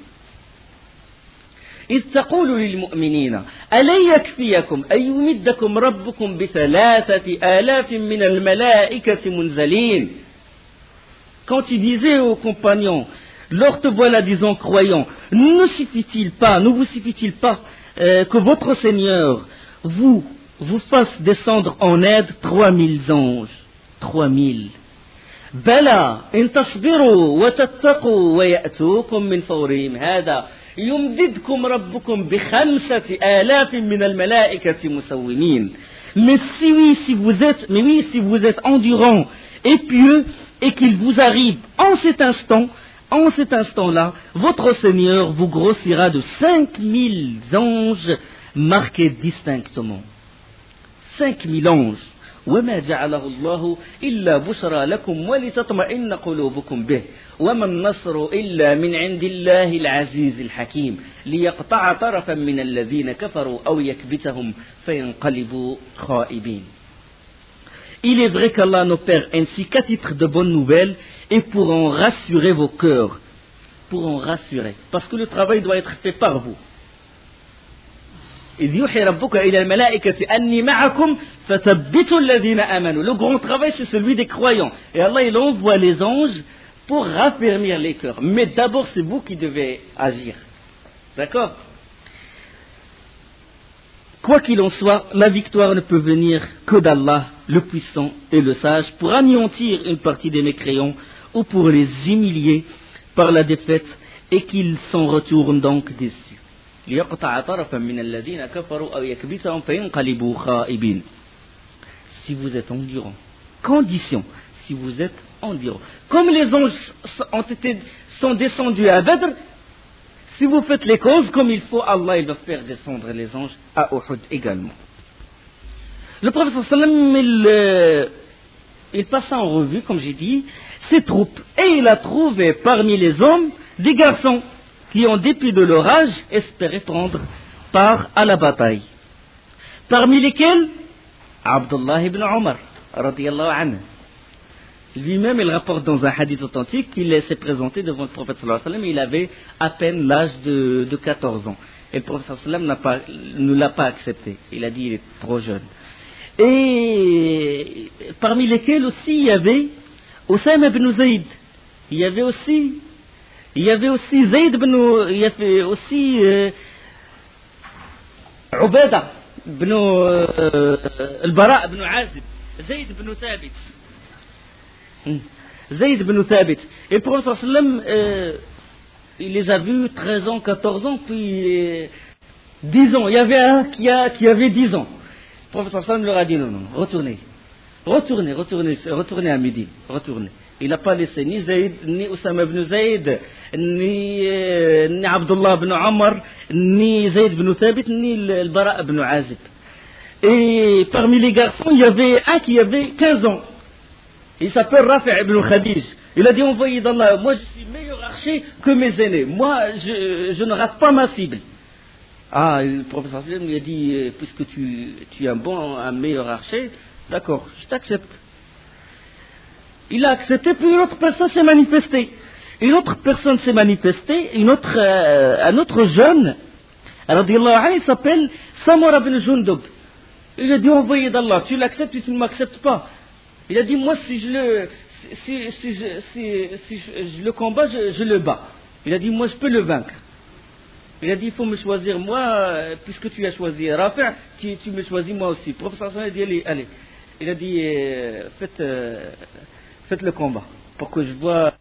Speaker 2: إذ تقول للمؤمنين ألن يكفيكم أن يمدكم ربكم ب3,000 من الملائكة منزلين. Quand il disait aux compagnons, lors te voilà disant croyants, ne vous suffit-il pas que votre Seigneur vous fasse descendre en aide 3,000 anges, 3,000. بلى إن تصبروا وتتقوا ويأتوكم من فورهم هذا يمددكم ربكم ب5,000 من الملائكة مسومين. Mais si vous êtes endurant et pieux et qu'il vous arrive en cet instant-là, votre Seigneur vous grossira de 5,000 anges marqués distinctement. 5,000 anges. وما جعله الله إلا بشرى لكم ولتطمئن قلوبكم به وما النصر إلا من عند الله العزيز الحكيم ليقطع طرفا من الذين كفروا أو يكبتهم فينقلبوا خائبين. Il est vrai qu'Allah n'opère ainsi qu'à titre de bonnes nouvelles et pour en rassurer vos cœurs. Pour en rassurer. Parce que le travail doit être fait par vous. إذ يوحي ربك إلى الملائكة أني معكم فثبتوا الذين آمنوا. Le grand travail c'est celui des croyants. Et Allah il envoie les anges pour raffermir les cœurs. Mais d'abord c'est vous qui devez agir. D'accord? Quoi qu'il en soit, la victoire ne peut venir que d'Allah, le puissant et le sage, pour anéantir une partie des mécréants ou pour les humilier par la défaite et qu'ils s'en retournent donc déçus. ليقطع طرفا من الذين كفروا أو يكبتهم فينقلبوا خائبين. Si vous êtes endurant. Condition, si vous êtes endurant. Comme les anges sont descendus à Badr, si vous faites les causes comme il faut, Allah il va faire descendre les anges à Uhud également. Le prophète sallam il passa en revue, comme j'ai dit, ses troupes. Et il a trouvé parmi les hommes des garçons qui, en dépit de leur âge, espéraient prendre part à la bataille. Parmi lesquels, Abdullah ibn Omar, radiyallahu anhu. Lui-même, il rapporte dans un hadith authentique qu'il s'est présenté devant le prophète sallallahu alayhi wa sallam, il avait à peine l'âge de 14 ans. Et le prophète sallallahu alayhi wa sallam ne l'a pas accepté. Il a dit il est trop jeune. Et parmi lesquels aussi il y avait Oussama ibn Zayd. Il y avait aussi Zayd ibn, il y avait aussi Ubada ibn al-Bara ibn Azib, Zayd ibn Thabit. Zayd ibn Thabit. Et le prophète sallam, il les a vus 13 ans, 14 ans, puis 10 ans. Il y avait un qui avait 10 ans. Le prophète sallam leur a dit non, retournez à Médine, retournez. Il n'a pas laissé ni Zayd, ni Oussama ibn Zayd, ni Abdullah ibn Omar, ni Zayd ibn Thabit, ni le Bara ibn Azib. Et parmi les garçons, il y avait un qui avait 15 ans. Il s'appelle Rafi' ibn Khadij. Il a dit, envoyé d'Allah, moi je suis meilleur archer que mes aînés. Moi, je ne rate pas ma cible. Ah, le professeur lui a dit, puisque tu es un meilleur archer, d'accord, je t'accepte. Il a accepté, puis une autre personne s'est manifestée. Un autre jeune, il s'appelle Samura ibn Jundub. Il a dit, envoyé d'Allah, tu l'acceptes ou tu ne m'acceptes pas. Il a dit, moi, si je le combats, je le bats. Il a dit, moi, je peux le vaincre. Il a dit, il faut me choisir moi, puisque tu as choisi Rafi', tu me choisis moi aussi. Le professeur a dit, allez. Il a dit, faites le combat, pour que je vois